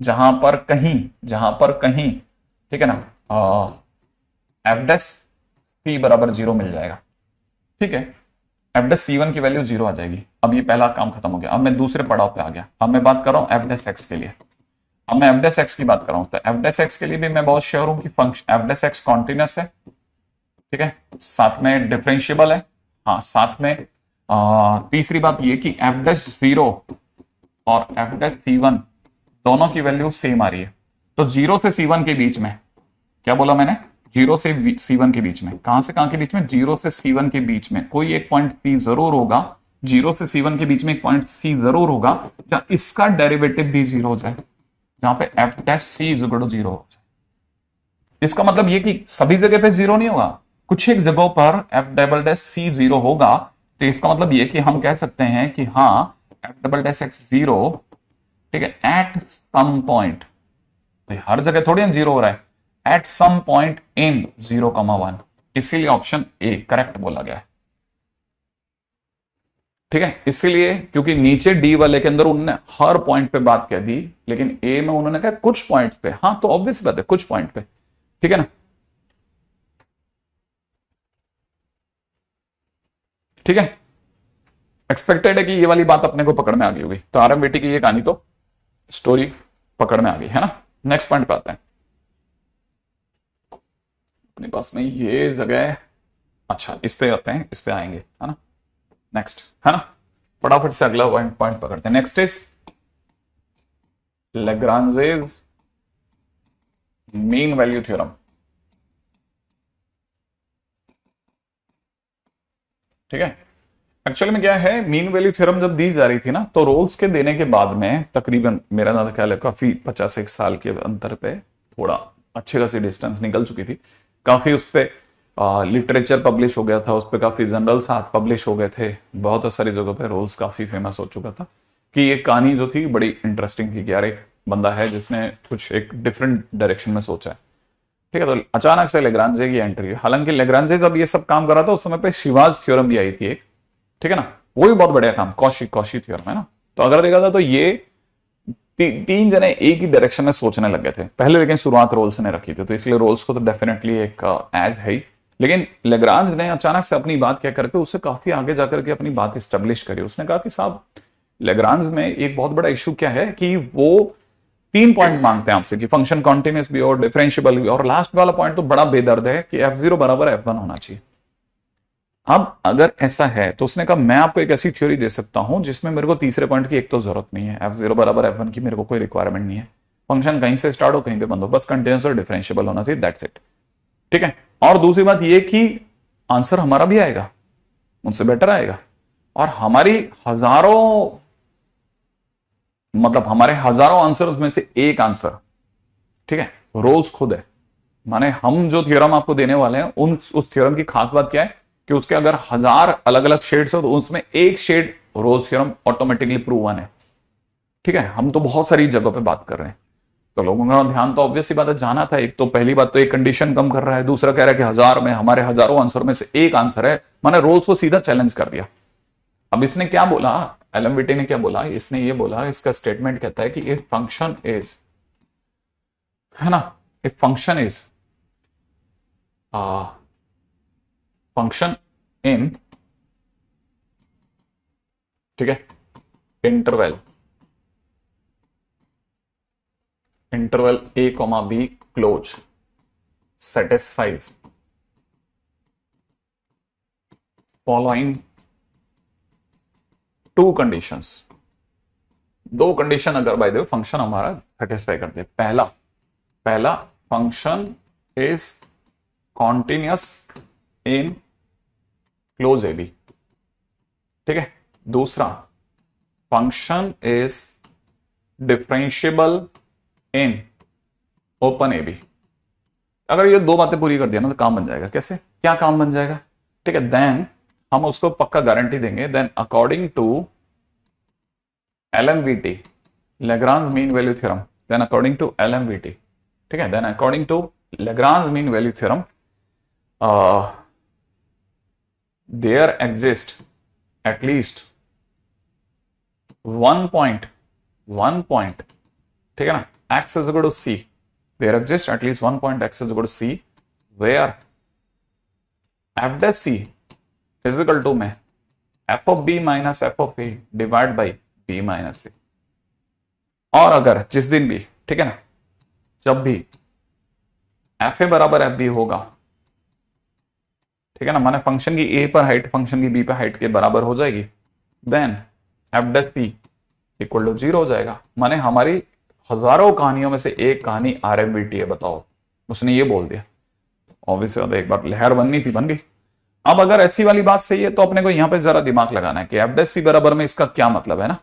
जहां पर कहीं ठीक है ना, एफ डैश सी बराबर 0 मिल जाएगा। ठीक है, एफ डैश C1 की वैल्यू 0 आ जाएगी। अब ये पहला काम खत्म हो गया, अब मैं दूसरे पड़ाव पे आ गया। अब मैं बात कर रहा हूं एफ डैश एक्स के लिए। अब मैं एफ डैश एक्स की बात कर रहा हूं, तो एफ डैश एक्स के लिए भी मैं बहुत श्योर हूं कि function F dash x continuous है, ठीक है, साथ में डिफरेंशियबल है, हाँ, साथ में तीसरी बात ये कि एफ डैश 0 और एफ डैश C1 दोनों की वैल्यू सेम आ रही है। तो 0 से C1 के बीच में, क्या बोला मैंने, 0 से C1 के बीच में, कहां से कहां के बीच में, 0 से C1 के बीच में कोई एक पॉइंट C जरूर होगा, 0 से C1 के बीच में एक पॉइंट C जरूर होगा जहां इसका डेरिवेटिव भी 0 हो जाए, जहां पे f dash c is equal to 0 हो जाए। इसका मतलब ये कि सभी जगह पे 0 नहीं होगा, कुछ एक जगहों पर एफ डबल डैश सी 0 होगा। तो इसका मतलब ये कि हम कह सकते हैं कि हाँ, एफ डबल डैश एक्स 0, ठीक है, एट सम पॉइंट, तो हर जगह थोड़ी ना 0 हो रहा है, एट सम पॉइंट इन 0,1, इसीलिए ऑप्शन ए करेक्ट बोला गया है। ठीक है, इसीलिए क्योंकि नीचे डी वाले के अंदर उन्होंने हर पॉइंट पे बात कह दी, लेकिन ए में उन्होंने कहा कुछ पॉइंट पे। हाँ, तो ऑब्वियस बात है कुछ पॉइंट पे। ठीक है ना, ठीक है। एक्सपेक्टेड है कि ये वाली बात अपने को पकड़ में आ गई होगी। तो आरएमबीटी की ये कहानी तो स्टोरी पकड़ में आ गई है ना। नेक्स्ट पॉइंट पे आते हैं। अपने पास में ये जगह, अच्छा इस पे आते हैं, इस पे आएंगे है ना नेक्स्ट, है ना। फटाफट से अगला पॉइंट पकड़ते हैं। Next is Lagrange's mean value theorem. ठीक है, एक्चुअली में क्या है, मीन वैल्यू थ्योरम जब दी जा रही थी ना, तो रोल्स के देने के बाद में तकरीबन मेरा ज्यादा ख्याल है काफी 50 साल के अंतर पे थोड़ा अच्छे खासी डिस्टेंस निकल चुकी थी। काफी उस पर लिटरेचर पब्लिश हो गया था, उस पर काफी जनरल्स पब्लिश हो गए थे, बहुत सारी जगहों पे रोल्स काफी फेमस हो चुका था कि ये कहानी जो थी बड़ी इंटरेस्टिंग थी कि यार एक बंदा है जिसने कुछ एक डिफरेंट डायरेक्शन में सोचा है। ठीक है, तो अचानक से लेग्रांजे की एंट्री। हालांकि लेग्रांजे जब ये सब काम कर रहा था उस समय पे शिवाज थ्योरम भी आई थी एक, ठीक है ना, वो भी बहुत बढ़िया काम, कौशी थ्योरम है ना। तो अगर देखा था तो ये तीन जने एक ही डायरेक्शन में सोचने लग गए थे पहले, लेकिन शुरुआत रोल्स ने रखी थी, तो इसलिए रोल्स को तो डेफिनेटली एक एज है ही। लेकिन लेग्रांज ने अचानक से अपनी बात क्या करके उससे काफी आगे जाकर के अपनी बात स्टेब्लिश करी। उसने कहा कि साहब लेग्रांज में एक बहुत बड़ा इशू क्या है कि वो 3 पॉइंट मांगते हैं आपसे कि फंक्शन कॉन्टिन्यूस भी और डिफरेंशियबल भी, और लास्ट वाला पॉइंट तो बड़ा बेदर्द है कि f0 बराबर f1 होना चाहिए। अब अगर ऐसा है तो उसने कहा मैं आपको एक ऐसी थ्योरी दे सकता हूं जिसमें मेरे को तीसरे पॉइंट की एक तो जरूरत नहीं है, f0 बराबर f1 की मेरे को कोई रिक्वायरमेंट नहीं है, फंक्शन कहीं से स्टार्ट हो कहीं पे बंद हो, बस कंटिन्यूस और डिफरेंशियबल होना चाहिए, दैट्स इट। ठीक है, और दूसरी बात ये कि आंसर हमारा भी आएगा, उनसे बेटर आएगा, और हमारी हजारों हमारे हजारों आंसर्स में से एक आंसर, ठीक है, रोल्स खुद है। माने हम जो थ्योरम आपको देने वाले हैं उस थ्योरम की खास बात क्या है कि उसके अगर 1000 अलग अलग शेड्स हो तो उसमें एक शेड रोल्स थ्योरम ऑटोमेटिकली प्रूवन है। ठीक है, हम तो बहुत सारी जगहों पे बात कर रहे हैं, तो लोगों का ध्यान तो ऑब्वियस सी बात है जाना था। एक तो पहली बात तो एक कंडीशन कम कर रहा है, दूसरा कह रहा है कि 1000 में हमारे हजारों आंसर में से एक आंसर है, माने रोल्स को सीधा चैलेंज कर दिया। अब इसने क्या बोला, एलएमबीटी ने क्या बोला, इसने ये बोला, इसका स्टेटमेंट कहता है कि इफ फंक्शन इज, है ना, if function is function in, ठीक है, interval a, b close satisfies following 2 conditions. 2 condition अगर बाय द वे फंक्शन हमारा सेटिस्फाई करते हैं। पहला function is continuous in close a b, ठीक है। दूसरा function is differentiable in open a b. अगर ये 2 बातें पूरी कर दिया ना तो काम बन जाएगा। कैसे, क्या काम बन जाएगा, ठीक है, देन हम उसको पक्का गारंटी देंगे, then according to LMVT, Lagrange mean value theorem, then according to LMVT, ठीक है, then according to Lagrange mean value theorem there exist at least one point, ठीक है ना, x is equal to c, there exists at least one point x is equal to c where f dash c is equal to में f of b minus f of a divide by b minus c। और अगर जिस दिन भी, ठीक है ना, जब भी f a बराबर f b होगा, ठीक है ना, माने फंक्शन की a पर हाइट फंक्शन की b पर हाइट के बराबर हो जाएगी, then f dash c equal to 0 हो जाएगा। माने हमारी हजारों कहानियों में से एक कहानी आरएमबीटी है। बताओ, उसने ये बोल दिया, ऑब्वियसली एक बार लहर बननी थी, बन गई। अब अगर ऐसी वाली बात सही है तो अपने को यहां पे जरा दिमाग लगाना है कि एफ डैश सी बराबर में इसका क्या मतलब है ना।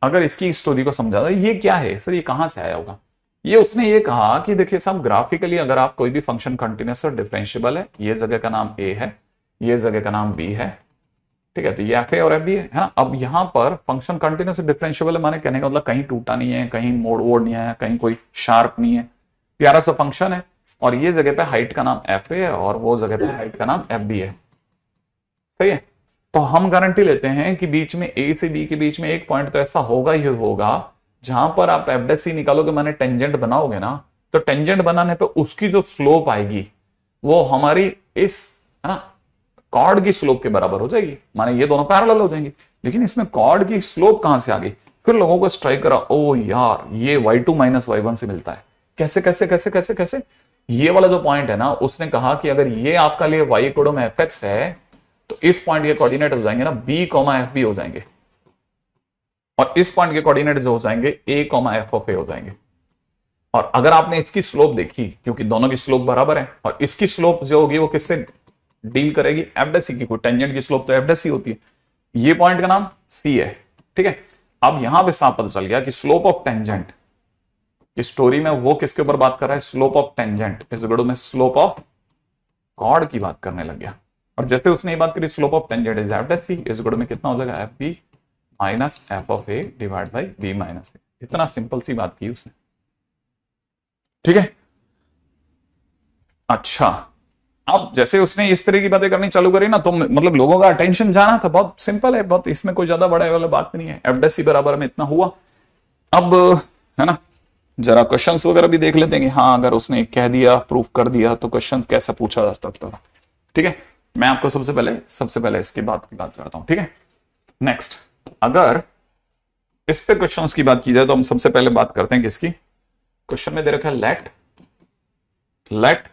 अगर इसकी स्टोरी को समझा दो, ये क्या है सर, ये कहां से आया होगा। ये उसने ये कहा कि देखिए साहब, ग्राफिकली अगर आप कोई भी फंक्शन कंटिन्यूस और डिफरेंशियबल है, ये जगह का नाम ए है, ये जगह का नाम बी है, ठीक है, तो ये एफ ए और एफ बी है ना। अब यहां पर फंक्शन कंटिन्यूस डिफरेंशियबल है, माने कहने का मतलब कहीं टूटा नहीं है, कहीं मोड़ वोड़ नहीं है, कहीं कोई शार्प नहीं है, प्यारा सा फंक्शन है। और ये जगह पे हाइट का नाम एफ है और वो जगह पे हाइट का नाम एफ बी है। सही है। तो हम गारंटी लेते हैं कि बीच में ए से बी के बीच में एक पॉइंट तो ऐसा होगा ही होगा जहां पर आप एफ डैश सी निकालोगे, माने टेंजेंट बनाओगे ना, तो टेंजेंट बनाने पे उसकी जो स्लोप आएगी वो हमारी इस, है ना, कॉर्ड की स्लोप के बराबर हो जाएगी, माने ये दोनों पैरेलल हो जाएंगे। लेकिन इसमें कॉर्ड की स्लोप कहां से आ गई? फिर लोगों को स्ट्राइक करा, ओ यार ये y2 माइनस y1 से मिलता है। कैसे कैसे कैसे कैसे कैसे? ये वाला जो पॉइंट है ना, उसने कहा कि अगर ये आपका लिए y इक्वल में fx है तो इस पॉइंट के कोऑर्डिनेट हो जाएंगे ना b एफ बी हो जाएंगे, और इस पॉइंट के कोऑर्डिनेट जो हो जाएंगे a एफ ऑफ ए हो जाएंगे। और अगर आपने इसकी स्लोप देखी, क्योंकि दोनों की स्लोप बराबर है, और इसकी स्लोप जो होगी वो किससे डील करेगी? एफ डैश सी की। कोई टेंजेंट की स्लोप तो एफ डैश सी होती है। ये पॉइंट का नाम सी है, ठीक है। अब यहां पे साफ पता चल गया कि स्लोप ऑफ टेंजेंट की स्टोरी में वो किसके ऊपर बात कर रहा है? स्लोप ऑफ टेंजेंट इस गुड में स्लोप ऑफ कॉर्ड की बात करने लग गया। और जैसे उसने ये बात करी slope of tangent is f dash c, इस गुड में कितना हो जाएगा? F b minus f of a divide by b minus a. इतना सिंपल सी बात की उसने, ठीक है। अच्छा, अब जैसे उसने इस तरह की बातें करनी चालू करी ना, तो मतलब लोगों का अटेंशन जाना था। बहुत सिंपल है, बहुत इसमें कोई ज्यादा बड़ा वाला बात नहीं है। एफ डैश सी बराबर में इतना हुआ। अब है ना, जरा क्वेश्चंस वगैरह भी देख लेते हैं कि हाँ अगर उसने कह दिया, प्रूफ कर दिया, तो क्वेश्चन कैसा पूछा जा सकता था। ठीक है, मैं आपको सबसे पहले इसकी बात करता हूं, ठीक है। नेक्स्ट, अगर इस पे क्वेश्चंस की बात की जाए तो हम सबसे पहले बात करते हैं किसकी? क्वेश्चन में दे रखा है let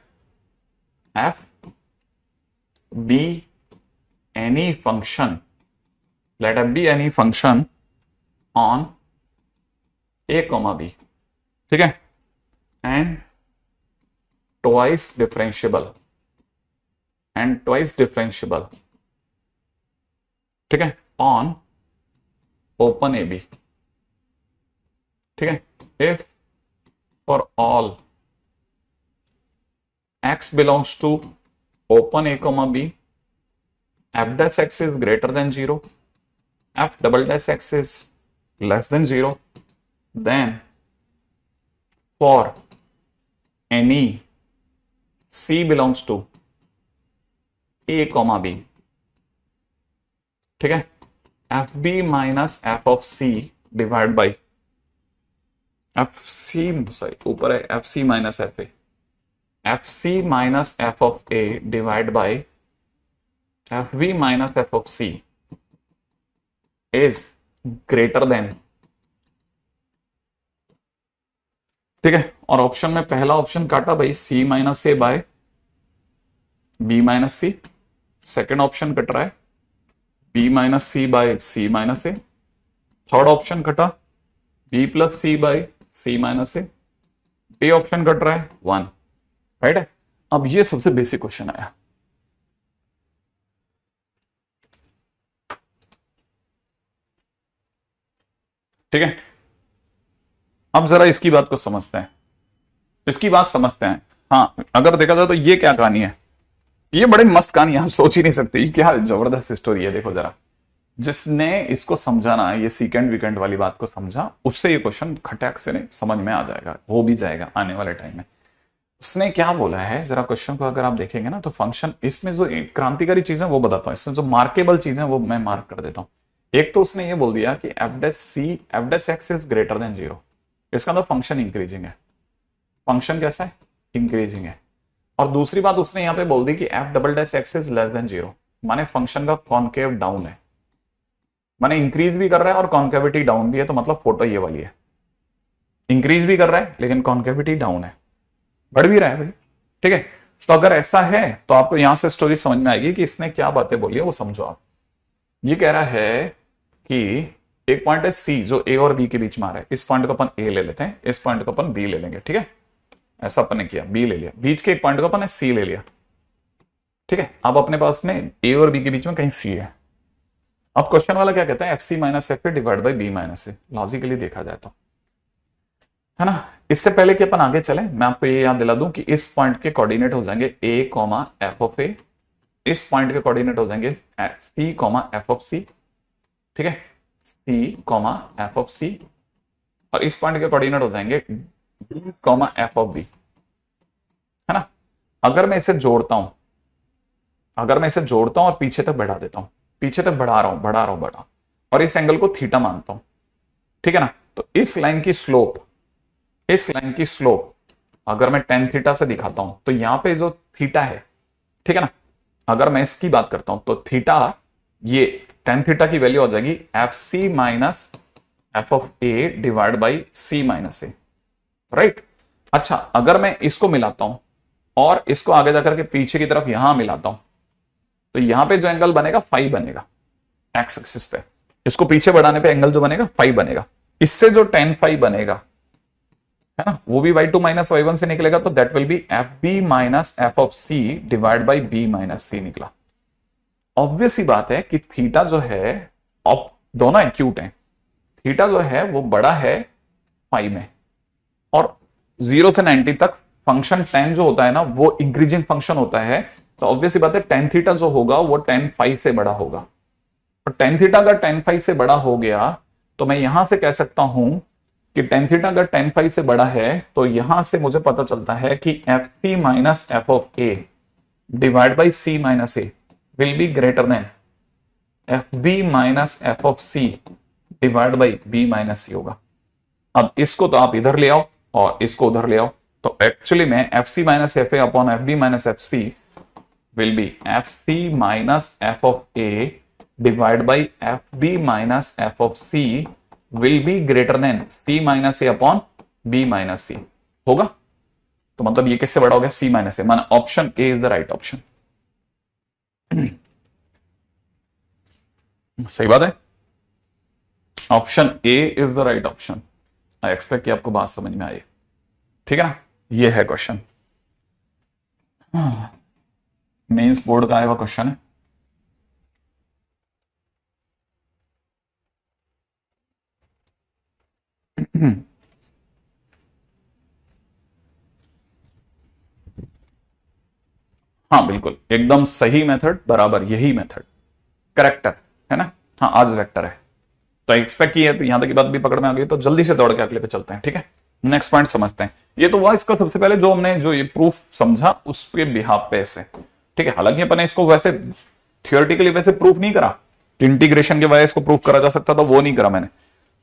f be any function, let f be any function on a comma b, ठीक है, एंड ट्वाइस डिफरेंशिएबल ठीक है, ऑन ओपन ए बी, ठीक है। If for all x belongs to open a comma b, f dash x is greater than 0, f double dash x is less than 0, then for any c belongs to a comma b, ठीक है, f b minus f of c divide by f c, sorry ऊपर है f c minus f a, f c minus f of a divide by f b minus f of c is greater than, ठीक है। और option में पहला option काटा भाई c minus a by b minus c, second option कट रहा है b minus c by c minus a, third option कटा B plus c by c minus a, A option कट रहा है 1, राइट है। अब ये सबसे बेसिक क्वेश्चन आया, ठीक है। अब जरा इसकी बात को समझते हैं, इसकी बात समझते हैं। हाँ, अगर देखा जाए तो ये क्या कहानी है, ये बड़ी मस्त कहानी है, हम सोच ही नहीं सकते। ये क्या जबरदस्त स्टोरी है। देखो जरा, जिसने इसको समझा ना, ये सीकेंड वीकेंड वाली बात को समझा, उससे ये क्वेश्चन खटक से नहीं समझ में आ जाएगा, हो भी जाएगा आने वाले टाइम में। उसने क्या बोला है, जरा क्वेश्चन को अगर आप देखेंगे ना, तो फंक्शन, इसमें जो क्रांतिकारी चीजें वो बताता हूं, इसमें जो मार्केबल चीजें वो मैं मार्क कर देता हूं। एक तो उसने ये बोल दिया कि f dash x is greater then 0, इसका मतलब फंक्शन इंक्रीजिंग है। फंक्शन कैसा है? इंक्रीजिंग है। और दूसरी बात उसने यहां पे बोल दी कि F double dash x is less then 0, माने फंक्शन का कॉन्केव डाउन है, माने इंक्रीज भी कर रहा है और कॉन्केविटी डाउन भी है। तो मतलब फोटो ये वाली है, इंक्रीज भी कर रहा है लेकिन कॉन्केविटी डाउन है, बढ़ भी रहा है भाई, ठीक है। तो अगर ऐसा है तो आपको यहां से स्टोरी समझ में आएगी कि इसने क्या बातें बोली है, वो समझो आप। ये कह रहा है कि एक पॉइंट है सी जो ए और बी के बीच में आ रहा है, इस पॉइंट को अपन ए ले लेते हैं, इस पॉइंट को अपन बी ले लेंगे, ठीक है। ऐसा अपन ने किया, बी ले लिया, बीच के एक पॉइंट को अपन ने सी ले लिया, ठीक है। अब अपने पास में ए और बी के बीच में कहीं सी है। अब क्वेश्चन वाला क्या कहता है? F c minus f a divide by b minus a. Logically देखा जाए तो, है ना। इससे पहले कि अपन आगे चले, मैं आपको ये याद दिला दूं कि इस पॉइंट के कोऑर्डिनेट हो जाएंगे a comma f of a, इस पॉइंट के कोऑर्डिनेट हो जाएंगे c comma f of c, ठीक है, c comma f of c, और इस पॉइंट के कोऑर्डिनेट हो जाएंगे b comma f of b, है ना। अगर मैं इसे जोड़ता हूं, अगर मैं इसे जोड़ता हूं और पीछे तक बढ़ा देता हूं, पीछे तक बढ़ा रहा हूं, बढ़ा रहा हूं, बढ़ा, और इस एंगल को थीटा मानता हूं, ठीक है ना। तो इस लाइन की स्लोप, इस लाइन की स्लोप अगर मैं टेन थीटा से दिखाता हूं तो यहां पे जो थीटा है, ठीक है ना, अगर मैं इसकी बात करता हूं तो थीटा, ये टेन थीटा की वैल्यू हो जाएगी f c minus f of a divide by c minus a, right. अच्छा, अगर मैं इसको मिलाता हूं और इसको आगे जाकर के पीछे की तरफ यहां मिलाता हूं तो यहां पे जो एंगल बनेगा फाइव बनेगा एक्स एक्सिस पे, इसको पीछे बढ़ाने पे एंगल जो बनेगा फाइव बनेगा। इससे जो टेन फाइव बनेगा, है ना, वो भी y2 माइनस y1 से निकलेगा, तो that will be f b minus f of c divide by b minus c निकला। ऑब्वियस ही बात है कि थीटा जो है, अब दोनों एक्यूट हैं, थीटा जो है वो बड़ा है फाइव में, और 0 से 90 तक फंक्शन टेन जो होता है ना वो इंक्रीजिंग फंक्शन होता है, तो ऑब्वियस बात है टेन थीटा जो होगा वो टेन फाइव से बड़ा होगा। और टेन थीटा अगर टेन फाइव से बड़ा हो गया तो मैं यहां से कह सकता हूं कि टेन थीटा अगर टेन फाइव से बड़ा है तो यहां से मुझे पता चलता है कि f c minus f of a divide by c minus a will be greater than f b minus f of c divide by b minus c होगा। अब इसको तो आप इधर ले आओ और इसको उधर ले आओ, तो एक्चुअली में f c minus f a upon f b minus f c will be f c minus f of a divide by f b minus f of c will be greater than c minus a upon b minus c होगा। तो मतलब ये किससे बड़ा हो गया, सी minus ए, माना option A is the right option. सही बात है, option A is the right option. I expect कि आपको बात समझ में आई, ठीक है ना। ये है क्वेश्चन, मेंस बोर्ड का आया हुआ क्वेश्चन है। हाँ बिल्कुल, एकदम सही मेथड, बराबर यही मेथड करेक्ट है ना। हाँ आज वेक्टर है, तो एक्सपेक्ट किया है, तो यहां तक की बात भी पकड़ में आ गई, तो जल्दी से दौड़ के अगले पे चलते हैं, ठीक है। नेक्स्ट पॉइंट समझते हैं। ये तो हुआ इसका सबसे पहले जो हमने जो ये प्रूफ समझा उसके बिहाफ पे से, ठीक है। हालांकि अपन इसको वैसे थियोरेटिकली वैसे प्रूफ नहीं करा, इंटीग्रेशन के वजह इसको प्रूफ करा जा सकता था, वो नहीं करा मैंने,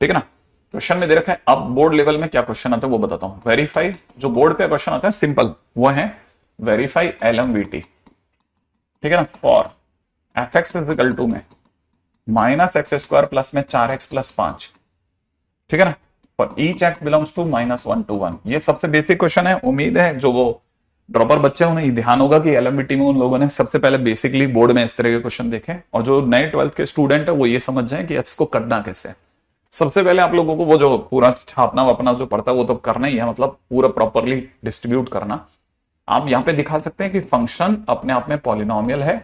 ठीक है ना। क्वेश्चन में दे रखा है, अब बोर्ड लेवल में क्या क्वेश्चन आता है वो बताता हूं। वेरीफाई, जो बोर्ड पे क्वेश्चन आता है सिंपल, वो है वेरीफाई एलएमवीटी, ठीक है ना, for f x is equal to में माइनस एक्स स्क्वायर प्लस में 4x प्लस 5, ठीक है ना, for each x belongs to minus one to one. ये सबसे बेसिक क्वेश्चन है, उम्मीद है जो वो ड्रॉपर बच्चे उन्हें ध्यान होगा कि एलएमवीटी में उन लोगों ने सबसे पहले बेसिकली बोर्ड में इस तरह के क्वेश्चन देखे, और जो नए 12th के स्टूडेंट है वो ये समझ जाए कि इसको करना कैसे है। सबसे पहले आप लोगों को वो जो पूरा छापना वापना जो पड़ता है वो तो करना ही है, मतलब पूरा प्रॉपरली डिस्ट्रीब्यूट करना। आप यहां पे दिखा सकते हैं कि फंक्शन अपने आप में पॉलिनोमियल है,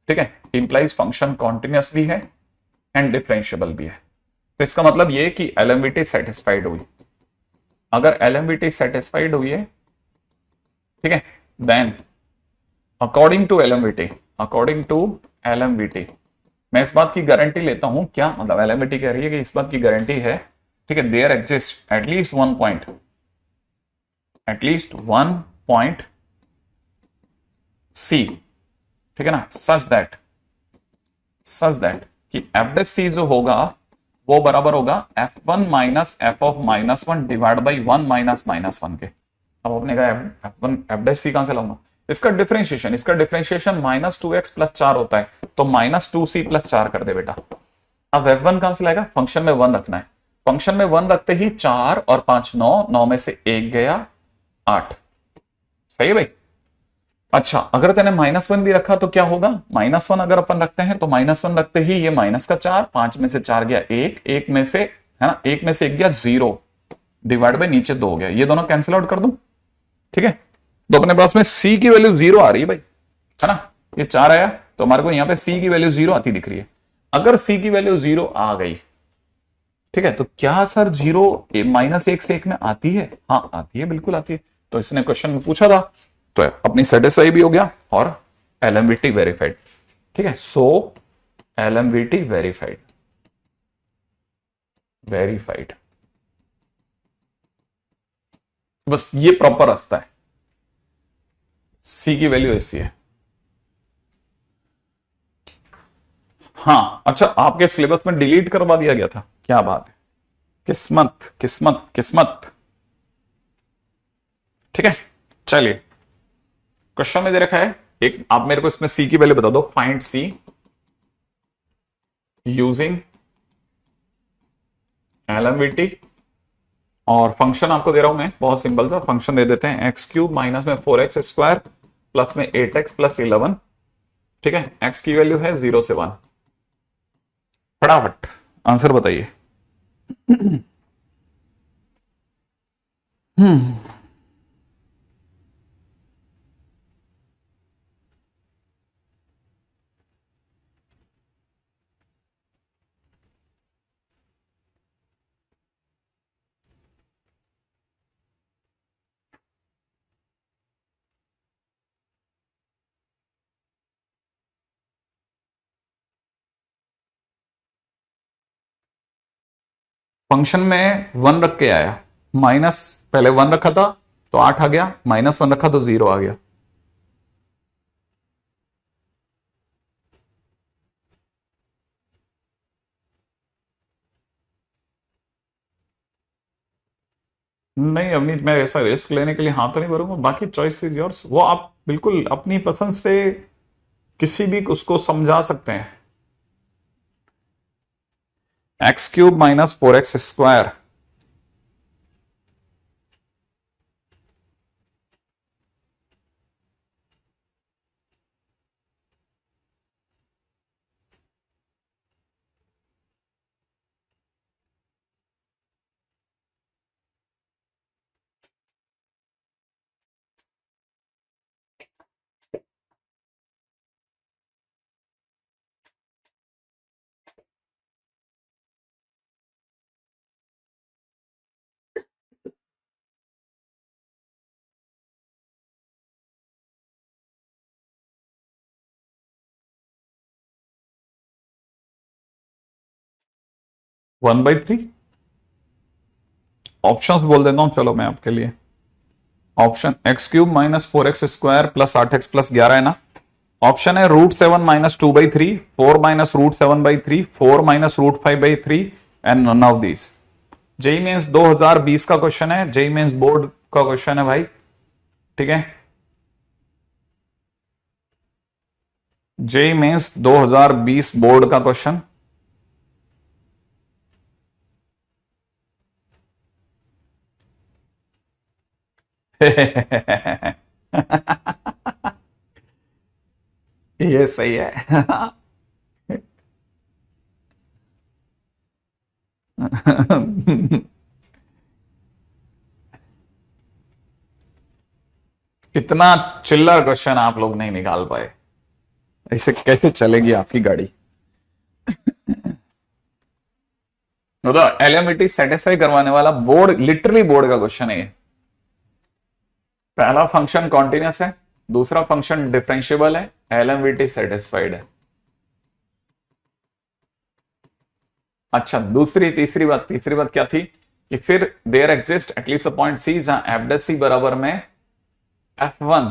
ठीक है, इंप्लाइज फंक्शन कॉन्टिन्यूअस भी है एंड डिफरेंशिएबल भी है। तो इसका मतलब ये कि एलएमवीटी सेटिस्फाइड हुई। अगर एलएमवीटी सेटिस्फाइड हुई है, ठीक है, then according to LMVT, according to LMVT मैं इस बात की गारंटी लेता हूं, क्या मतलब एलएमवीटी कह रही है कि इस बात की गारंटी है, ठीक है, there exist at least one point, at least one point c, ठीक है ना, सच दैट कि एफ डैश सी जो होगा वो बराबर होगा f one minus f of minus one divide by one minus minus one के। अब आपने कहा f one f dash c कहां से लाऊंगा, इसका differentiation minus two x plus चार होता है, तो माइनस टू सी प्लस चार कर दे बेटा। अब एफ वन कहां से लाएगा, फंक्शन में वन रखना है, फंक्शन में वन रखते ही चार और पांच नौ, नौ में से एक गया आठ, सही है भाई। अच्छा, अगर तेने माइनस वन भी रखा तो क्या होगा, माइनस वन अगर अपन रखते हैं तो माइनस वन रखते ही ये माइनस का चार, पांच में से चार गया एक, एक में से, है ना, एक में से एक गया जीरो, डिवाइड बाय नीचे दो हो गया, ये दोनों कैंसिल आउट कर दूं, ठीक है। तो अपने पास में सी की वैल्यू जीरो आ रही है भाई, है ना, ये चार आया तो हमारे को यहां पे सी की वैल्यू जीरो आती दिख रही है। अगर सी की वैल्यू जीरो आ गई, ठीक है, तो क्या सर जीरो माइनस एक से एक में आती है, हाँ आती है, बिल्कुल आती है। तो इसने क्वेश्चन में पूछा था, तो अपनी सेटिस्फाई भी हो गया और एलएमवीटी वेरीफाइड, ठीक है। सो एलएमवीटी वेरीफाइड, बस ये प्रॉपर रास्ता है। सी की वैल्यू ऐसी है। हाँ अच्छा, आपके सिलेबस में डिलीट करवा दिया गया था, क्या बात है, किस्मत किस्मत किस्मत। ठीक है, चलिए क्वेश्चन में दे रखा है एक, आप मेरे को इसमें सी की वैल्यू बता दो, फाइंड सी यूजिंग एलएमवीटी, और फंक्शन आपको दे रहा हूं मैं, बहुत सिंपल सा फंक्शन दे देते हैं, एक्स क्यूब माइनस में 4x² प्लस में 8x प्लस 11। ठीक है, x की वैल्यू है 0 से 1। फटाफट आंसर बताइए। फंक्शन में 1 रख के आया, माइनस पहले 1 रखा था तो 8 आ गया, -1 रखा तो 0 आ गया। नहीं अवनीत, मैं ऐसा रिस्क लेने के लिए हाँ तो नहीं भरूंगा, बाकी चॉइस इज योर्स, वो आप बिल्कुल अपनी पसंद से किसी भी उसको समझा सकते हैं। x³ minus 4x²। One by three, options बोल देता हूं चलो मैं आपके लिए। Option x³ minus 4x² plus 8x plus 11 है ना। ऑप्शन है √7 minus 2/3, 4 minus √7/3, 4 minus √5/3 and none of these. JEE Mains 2020 का क्वेश्चन है, जेई मेंस बोर्ड का क्वेश्चन है भाई। ठीक है, जेई मेंस 2020 बोर्ड का क्वेश्चन। ये सही है। इतना चिल्लर क्वेश्चन आप लोग नहीं निकाल पाए, ऐसे कैसे चलेगी आपकी गाड़ी। तो एलएमईटी सेटिस्फाई करवाने वाला बोर्ड, लिटरली बोर्ड का क्वेश्चन है ये। पहला फंक्शन कॉन्टिन्यूस है, दूसरा फंक्शन डिफरेंशिएबल है, एलएमवीटी सेटिस्फाइड है। अच्छा तीसरी बात क्या थी कि फिर there exist at least a point c जहां एफ बराबर में f1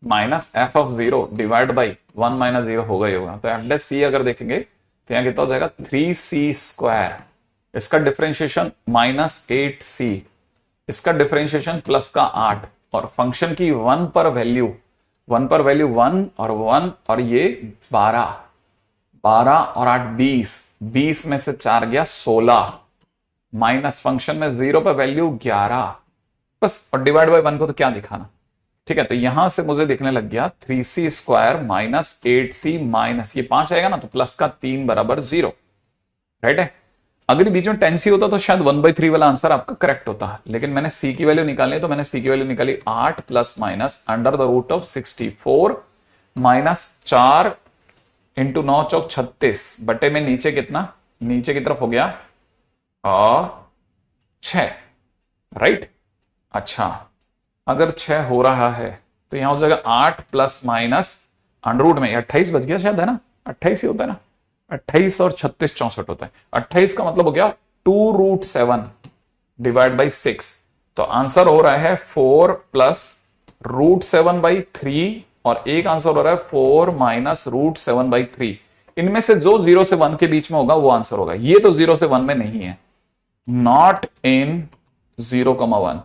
minus f(0) divide by 1 minus 0 होगा ही होगा। तो f(c) अगर देखेंगे तो यहां कितना हो जाएगा 3c²। इसका डिफरेंशिएशन -8c, इसका डिफरेंशिएशन प्लस का 8, और फंक्शन की 1 पर वैल्यू 1 और 1 और ये 12 और 8 20 में से 4 गया 16, माइनस फंक्शन में 0 पर वैल्यू 11 बस, और डिवाइड बाय 1 को तो क्या दिखाना। ठीक है, तो यहां से मुझे दिखने लग गया 3c² माइनस 8c माइनस ये 5 आएगा ना, तो प्लस का 3 बराबर 0। राइट है, अगर बीच में 10c होता तो शायद 1/3 वाला आंसर आपका करेक्ट होता, लेकिन मैंने c की वैल्यू निकालनी, तो मैंने c की वैल्यू निकाली 8 प्लस माइनस √64 माइनस 4 इंटू 9 चौक 36 बटे में नीचे कितना, नीचे की तरफ हो गया 6। राइट, अच्छा अगर 6 हो रहा है तो यहां हो जाएगा 8 प्लस माइनस अंडररूट में 28 बच गया शायद, है ना, 28 ही होता है ना, 28 और 36 64 होता है। 28 का मतलब हो गया 2√7 डिवाइड बाई 6, तो आंसर हो रहा है 4 प्लस √7/3 और एक आंसर हो रहा है 4 - √7/3। इनमें से जो 0 से 1 के बीच में होगा वो आंसर होगा। ये तो 0 से 1 में नहीं है, नॉट इन 0,1,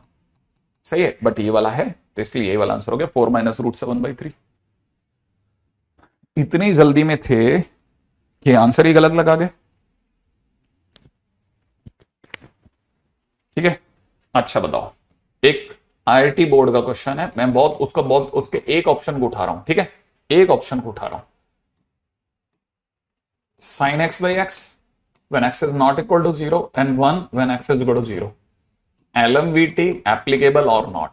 सही है, बट ये वाला है तो इसलिए ये वाला आंसर हो गया 4 - √7/3। इतनी जल्दी में थे कि आंसर ही गलत लगा गए। ठीक है, अच्छा बताओ, एक आईआईटी बोर्ड का क्वेश्चन है, मैं बहुत उसके एक ऑप्शन को उठा रहा हूं। ठीक है, एक ऑप्शन को उठा रहा हूं। sin x/x when x is not equal to 0 and 1 when x is equal to 0, LMVT applicable or not?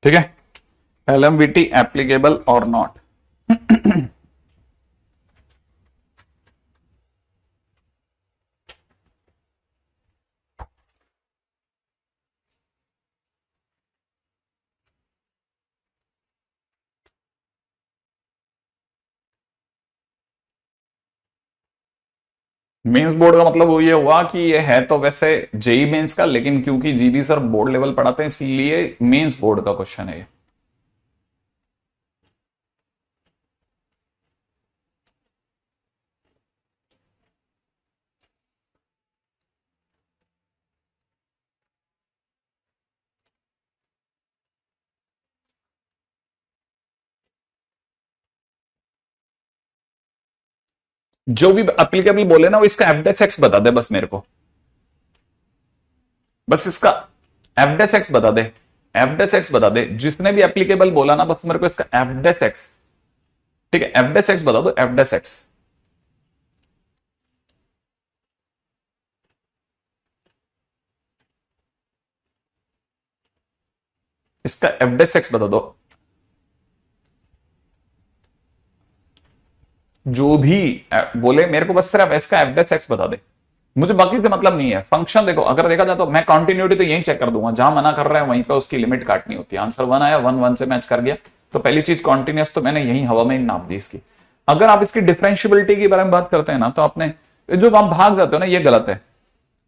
ठीक है, LMVT applicable or not? Mains board का मतलब वो ये हुआ कि ये है तो वैसे जेई मेंस का, लेकिन क्योंकि जीबी सर बोर्ड लेवल पढ़ाते हैं इसलिए मेंस बोर्ड का क्वेश्चन है ये। जो भी एप्लीकेबल बोले ना वो इसका एफडेस बता दे बस मेरे को, बस इसका एफडेस बता दे, एफडेस बता दे, जिसने भी एप्लीकेबल बोला ना बस मेरे को इसका एफडेस। ठीक है, एफडेस बता दो, एफडेस। इसका एफडेस बता दो, जो भी बोले मेरे को बस सिर्फ इसका एफडेस बता दे, मुझे बाकी से मतलब नहीं है। फंक्शन देखो, अगर देखा जाए तो मैं कंटिन्यूटी तो यही चेक कर दूंगा, जहां मना कर रहा है वहीं पे उसकी लिमिट काटनी होती है। आंसर 1 आया, 1 से मैच कर गया, तो पहली चीज कॉन्टिन्यूस तो मैंने यही हवा में नाप दी इसकी। अगर आप इसकी डिफरेंशियबिलिटी के बारे में बात करते हैं ना, तो आपने जो आप भाग जाते हो ना, ये गलत है।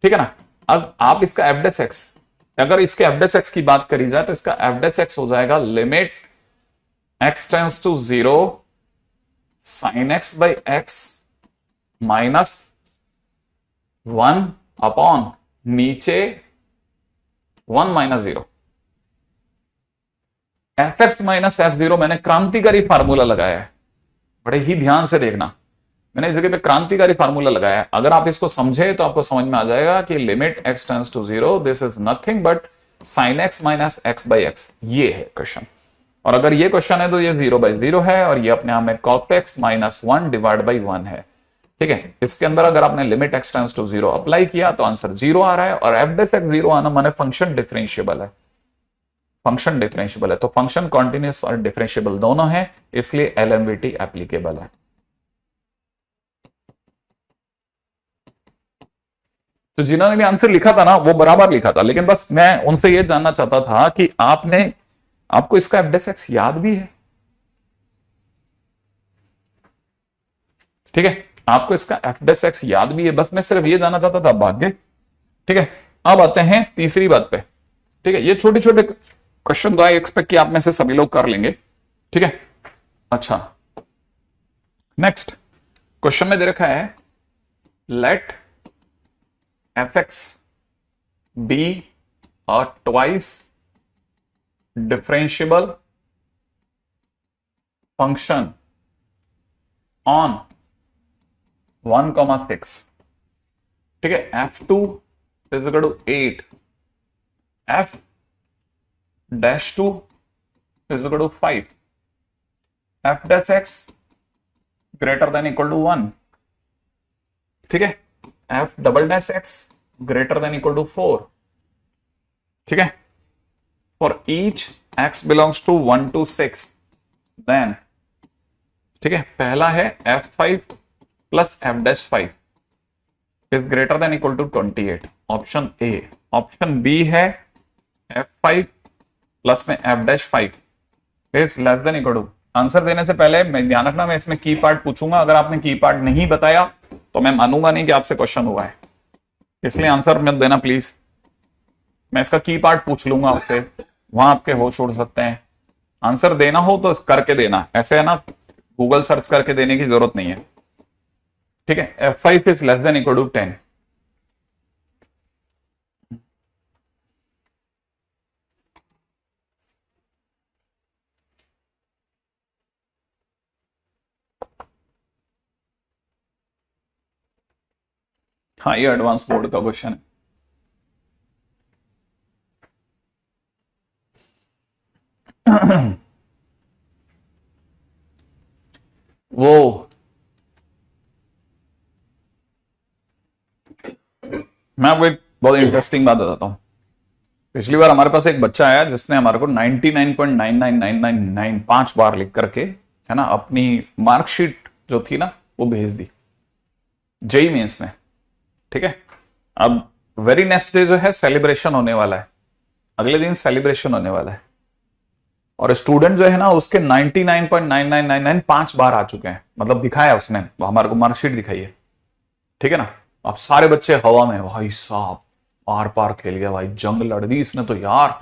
ठीक है ना, अब आप इसका एफडेस, अगर इसके एफडेस की बात करी जाए तो इसका एफडेस हो जाएगा limit x tends to 0 sin x/x -1 upon नीचे 1 - 0। fx - f0 मैंने क्रांतिकारी फार्मूला लगाया है, बड़े ही ध्यान से देखना, मैंने इस जगह पे क्रांतिकारी फार्मूला लगाया है। अगर आप इसको समझे तो आपको समझ में आ जाएगा कि limit x tends to 0 this is nothing but sin x - x/x, ये है क्वेश्चन। और अगर ये क्वेश्चन है तो ये 0/0 है, और ये अपने आप में cos x -1 / 1 है। ठीक है, इसके अंदर अगर आपने limit x tends to 0 apply किया तो आंसर 0 आ रहा है, और एफडेस 0 आना माने फंक्शन डिफरेंशिएबल है, फंक्शन डिफरेंशिएबल है, तो फंक्शन कॉन्टिन्यूस और डिफरेंशिएबल दोनों है, इसलिए एलएमवीटी एप्लीकेबल है। तो जिन्होंने भी आंसर लिखा था ना वो बराबर लिखा था, लेकिन बस मैं उनसे ये जानना चाहता था कि आपको इसका एफडेस याद भी है? ठीक है, आपको इसका एफडेस याद भी है, बस मैं सिर्फ ये जानना चाहता था, भाग्य। ठीक है, अब आते हैं तीसरी बात पे। ठीक है, ये छोटे छोटे क्वेश्चन तो आई एक्सपेक्ट कि आप में से सभी लोग कर लेंगे। ठीक है, अच्छा, नेक्स्ट क्वेश्चन में दे रखा है late fx be a twice differentiable function on 1,6। ठीक है, f2 is equal to 8, f dash 2 is equal to 5, f dash x greater than equal to 1। ठीक है, f double dash x greater than equal to 4। ठीक है, for each x belongs to 1 to 6 then, ठीक है, पहला है f5 plus f dash 5 is greater than equal to 28, option A. Option B है f5 plus में f dash 5 is less than equal to. Answer देने से पहले मैं ध्यान रखना, मैं इसमें की पार्ट पूछूंगा, अगर आपने की पार्ट नहीं बताया तो मैं मानूंगा नहीं कि आपसे क्वेश्चन हुआ है। इसलिए आंसर मत देना प्लीज। मैं इसका की पार्ट पूछ लूंगा आपसे, वहां आपके होश उड़ सकते हैं। आंसर देना हो तो करके देना, ऐसे है ना, गूगल सर्च करके देने की जरूरत नहीं है। ठीक है, F5 is less than equal to 10। हाँ, ये एडवांस बोर्ड का क्वेश्चन है। वो मैं आपको एक बहुत इंटरेस्टिंग बात बताता हूं। पिछली बार हमारे पास एक बच्चा आया जिसने हमारे को 99.99999 5 बार लिख करके, है ना, अपनी मार्कशीट जो थी ना वो भेज दी जेई मेंस में। ठीक है, अब वेरी नेक्स्ट डे जो है सेलिब्रेशन होने वाला है, अगले दिन सेलिब्रेशन होने वाला है, और स्टूडेंट जो है ना उसके 99.9999 5 बार आ चुके हैं, मतलब दिखाया उसने हमारे को, मार्कशीट दिखाई है। ठीक है ना, अब सारे बच्चे हवा में, भाई साहब आर पार खेल गया भाई, जंग लड़ दी इसने तो यार,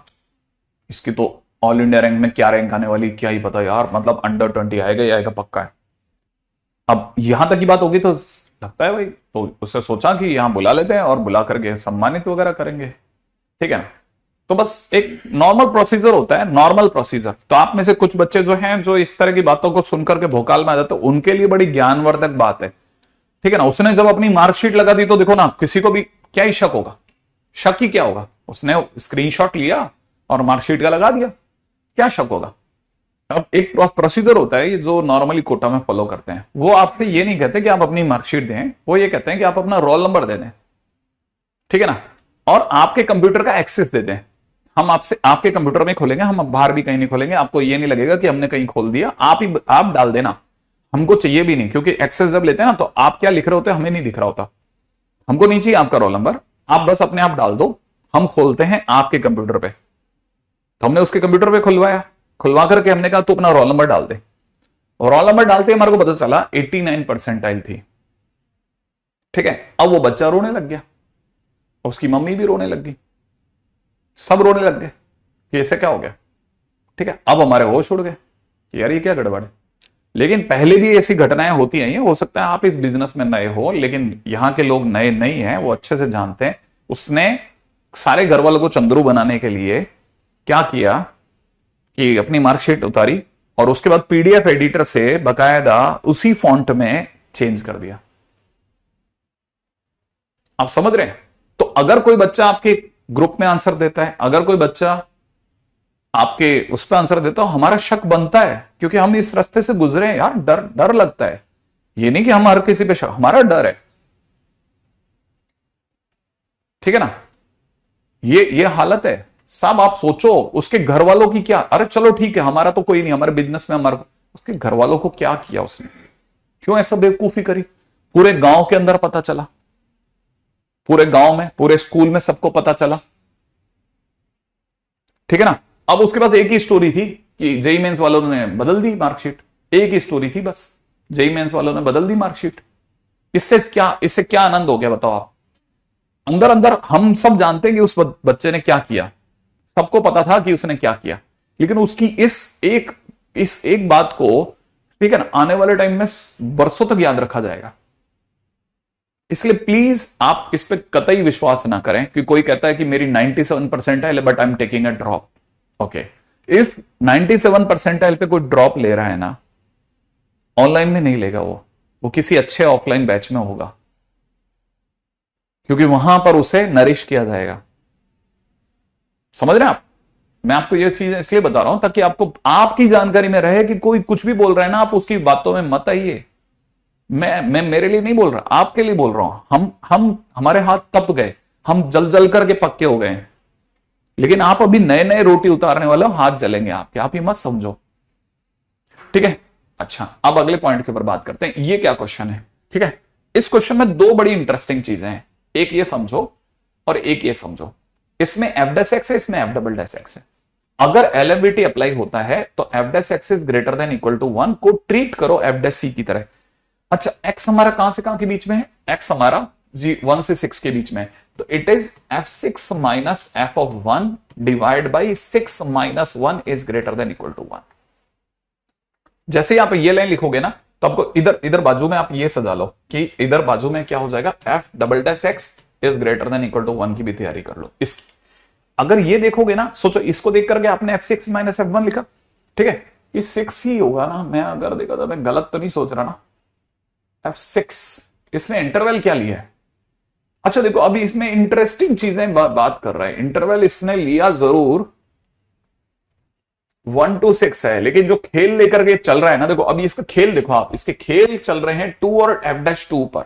इसकी तो ऑल इंडिया रैंक में क्या रैंक आने वाली क्या ही पता यार, मतलब अंडर 20 आएगा ही आएगा पक्का है। अब यहां तक की बात होगी तो लगता है भाई, तो उससे सोचा कि यहां बुला लेते हैं और बुला करके सम्मानित वगैरह करेंगे। ठीक है ना, तो बस एक नॉर्मल प्रोसीजर होता है, नॉर्मल प्रोसीजर। तो आप में से कुछ बच्चे जो हैं जो इस तरह की बातों को सुनकर के भोकाल में आ जाते हैं, उनके लिए बड़ी ज्ञानवर्धक बात है। ठीक है ना, उसने जब अपनी मार्कशीट लगा दी तो देखो ना, किसी को भी क्या ही शक होगा, शक ही क्या होगा, उसने स्क्रीनशॉट लिया और मार्कशीट का लगा दिया, क्या शक होगा। अब एक प्रोसीजर होता है ये जो नॉर्मली कोटा में फॉलो करते हैं, वो आपसे ये नहीं कहते कि आप अपनी मार्कशीट दें, वो ये कहते हैं कि आप अपना रोल नंबर दे दें। ठीक है ना, और आपके कंप्यूटर का एक्सेस दे दें। हम आपसे आपके कंप्यूटर में खोलेंगे, हम बाहर भी कहीं नहीं खोलेंगे, आपको ये नहीं लगेगा कि हमने कहीं खोल दिया, आप डाल देना, हमको चाहिए भी नहीं, क्योंकि एक्सेस जब लेते हैं ना तो आप क्या लिख रहे होते हैं हमें नहीं दिख रहा होता, हमको नहीं चाहिए आपका रोल नंबर, आप बस अपने आप डाल दो, हम खोलते हैं आपके कंप्यूटर पे। तो हमने उसके कंप्यूटर पे खुलवाया, खुलवा करके हमने कहा तू अपना रोल नंबर डाल दे, और रोल नंबर डालते हमारे को पता चला 89 परसेंटाइल थी। ठीक है, अब वो बच्चा रोने लग गया, उसकी मम्मी भी रोने लग गई, सब रोने लग गए कि ऐसे क्या हो गया। ठीक है, अब हमारे होश उड़ गए कि यार ये क्या गड़बड़ है। लेकिन पहले भी ऐसी घटनाएं होती आई हैं, हो सकता है आप इस बिजनेस में नए हो, लेकिन यहां के लोग नए नहीं हैं, वो अच्छे से जानते हैं। उसने सारे घर वालों को चंद्रू बनाने के लिए क्या किया कि अपनी मार्कशीट उतारी और उसके बाद पीडीएफ एडिटर से बकायदा उसी फॉन्ट में चेंज कर दिया। आप समझ रहे हैं? तो अगर कोई बच्चा आपके ग्रुप में आंसर देता है, अगर कोई बच्चा आपके उस पर आंसर देता हो, हमारा शक बनता है, क्योंकि हम इस रास्ते से गुजरे हैं यार, डर डर लगता है। ये नहीं कि हम हर किसी पे शक, हमारा डर है। ठीक है ना, ये हालत है साहब। आप सोचो उसके घर वालों की क्या, अरे चलो ठीक है हमारा तो कोई नहीं, हमारे बिजनेस में हमारा, उसके घर वालों को क्या किया उसने, क्यों ऐसा बेवकूफी करी। पूरे गांव के अंदर पता चला, पूरे गांव में, पूरे स्कूल में सबको पता चला। ठीक है ना, अब उसके पास एक ही स्टोरी थी कि जेई मेंस वालों ने बदल दी मार्कशीट, एक ही स्टोरी थी बस, जेई मेंस वालों ने बदल दी मार्कशीट। इससे क्या आनंद हो गया बताओ आप। अंदर अंदर हम सब जानते हैं कि उस बच्चे ने क्या किया, सबको पता था कि उसने क्या किया, लेकिन उसकी इस एक बात को, ठीक है ना, आने वाले टाइम में बरसों तक याद रखा जाएगा। इसलिए प्लीज आप इस पे कतई विश्वास ना करें कि कोई कहता है कि मेरी 97 परसेंटाइल है but I am taking a drop. Okay, if 97 percentile पे कोई ड्रॉप ले रहा है ना, ऑनलाइन में नहीं लेगा, वो किसी अच्छे ऑफलाइन बैच में होगा, क्योंकि वहां पर उसे नरिश किया जाएगा। समझ रहे हैं आप? मैं आपको यह चीज इसलिए बता रहा हूं ताकि आपको आपकी जानकारी में रहे कि कोई कुछ भी बोल रहा है ना, आप उसकी बातों में मत आइए। मैं मेरे लिए नहीं बोल रहा, आपके लिए बोल रहा हूं। हम हमारे हाथ तप गए, हम जल जल करके पक्के हो गए, लेकिन आप अभी नए नए रोटी उतारने वाले हो, हाथ जलेंगे आपके, आप ये मत समझो। ठीक है, अच्छा अब अगले पॉइंट के ऊपर बात करते हैं। ये क्या क्वेश्चन है? ठीक है, इस क्वेश्चन में दो बड़ी इंटरेस्टिंग चीजें हैं, एक ये समझो और एक ये समझो। इसमें एफ डैश एक्स है, इसमें एफ डबल डैश एक्स है। अगर एलएमवीटी अप्लाई होता है तो f dash x is greater than equal to 1 को ट्रीट करो एफ डैश सी की तरह। अच्छा, एक्स हमारा कहां से कहां के बीच में है? एक्स हमारा जी 1 से 6 के बीच में, तो it is f6 minus f of 1 divide by 6 minus 1 is greater than equal to 1। जैसे ही आप ये लाइन लिखोगे ना, तो आपको इधर इधर बाजू में आप ये सजा लो कि इधर बाजू में क्या हो जाएगा, f double dash x is greater than equal to 1 की भी तैयारी कर लो। इस अगर ये देखोगे ना, सोचो इसको देख करके आपने f6 माइनस f1 लिखा, ठीक है, ये 6 ही होगा ना। मैं अगर देखा तो मैं गलत तो नहीं सोच रहा ना, f6 इसने इंटरवल क्या लिया है। अच्छा देखो, अभी इसमें इंटरेस्टिंग चीजें बात कर रहा है। इंटरवल इसने लिया जरूर 1 to 6 है, लेकिन जो खेल लेकर के चल रहा है ना, देखो अभी इसका खेल देखो आप, इसके खेल चल रहे हैं 2 और f-2 पर।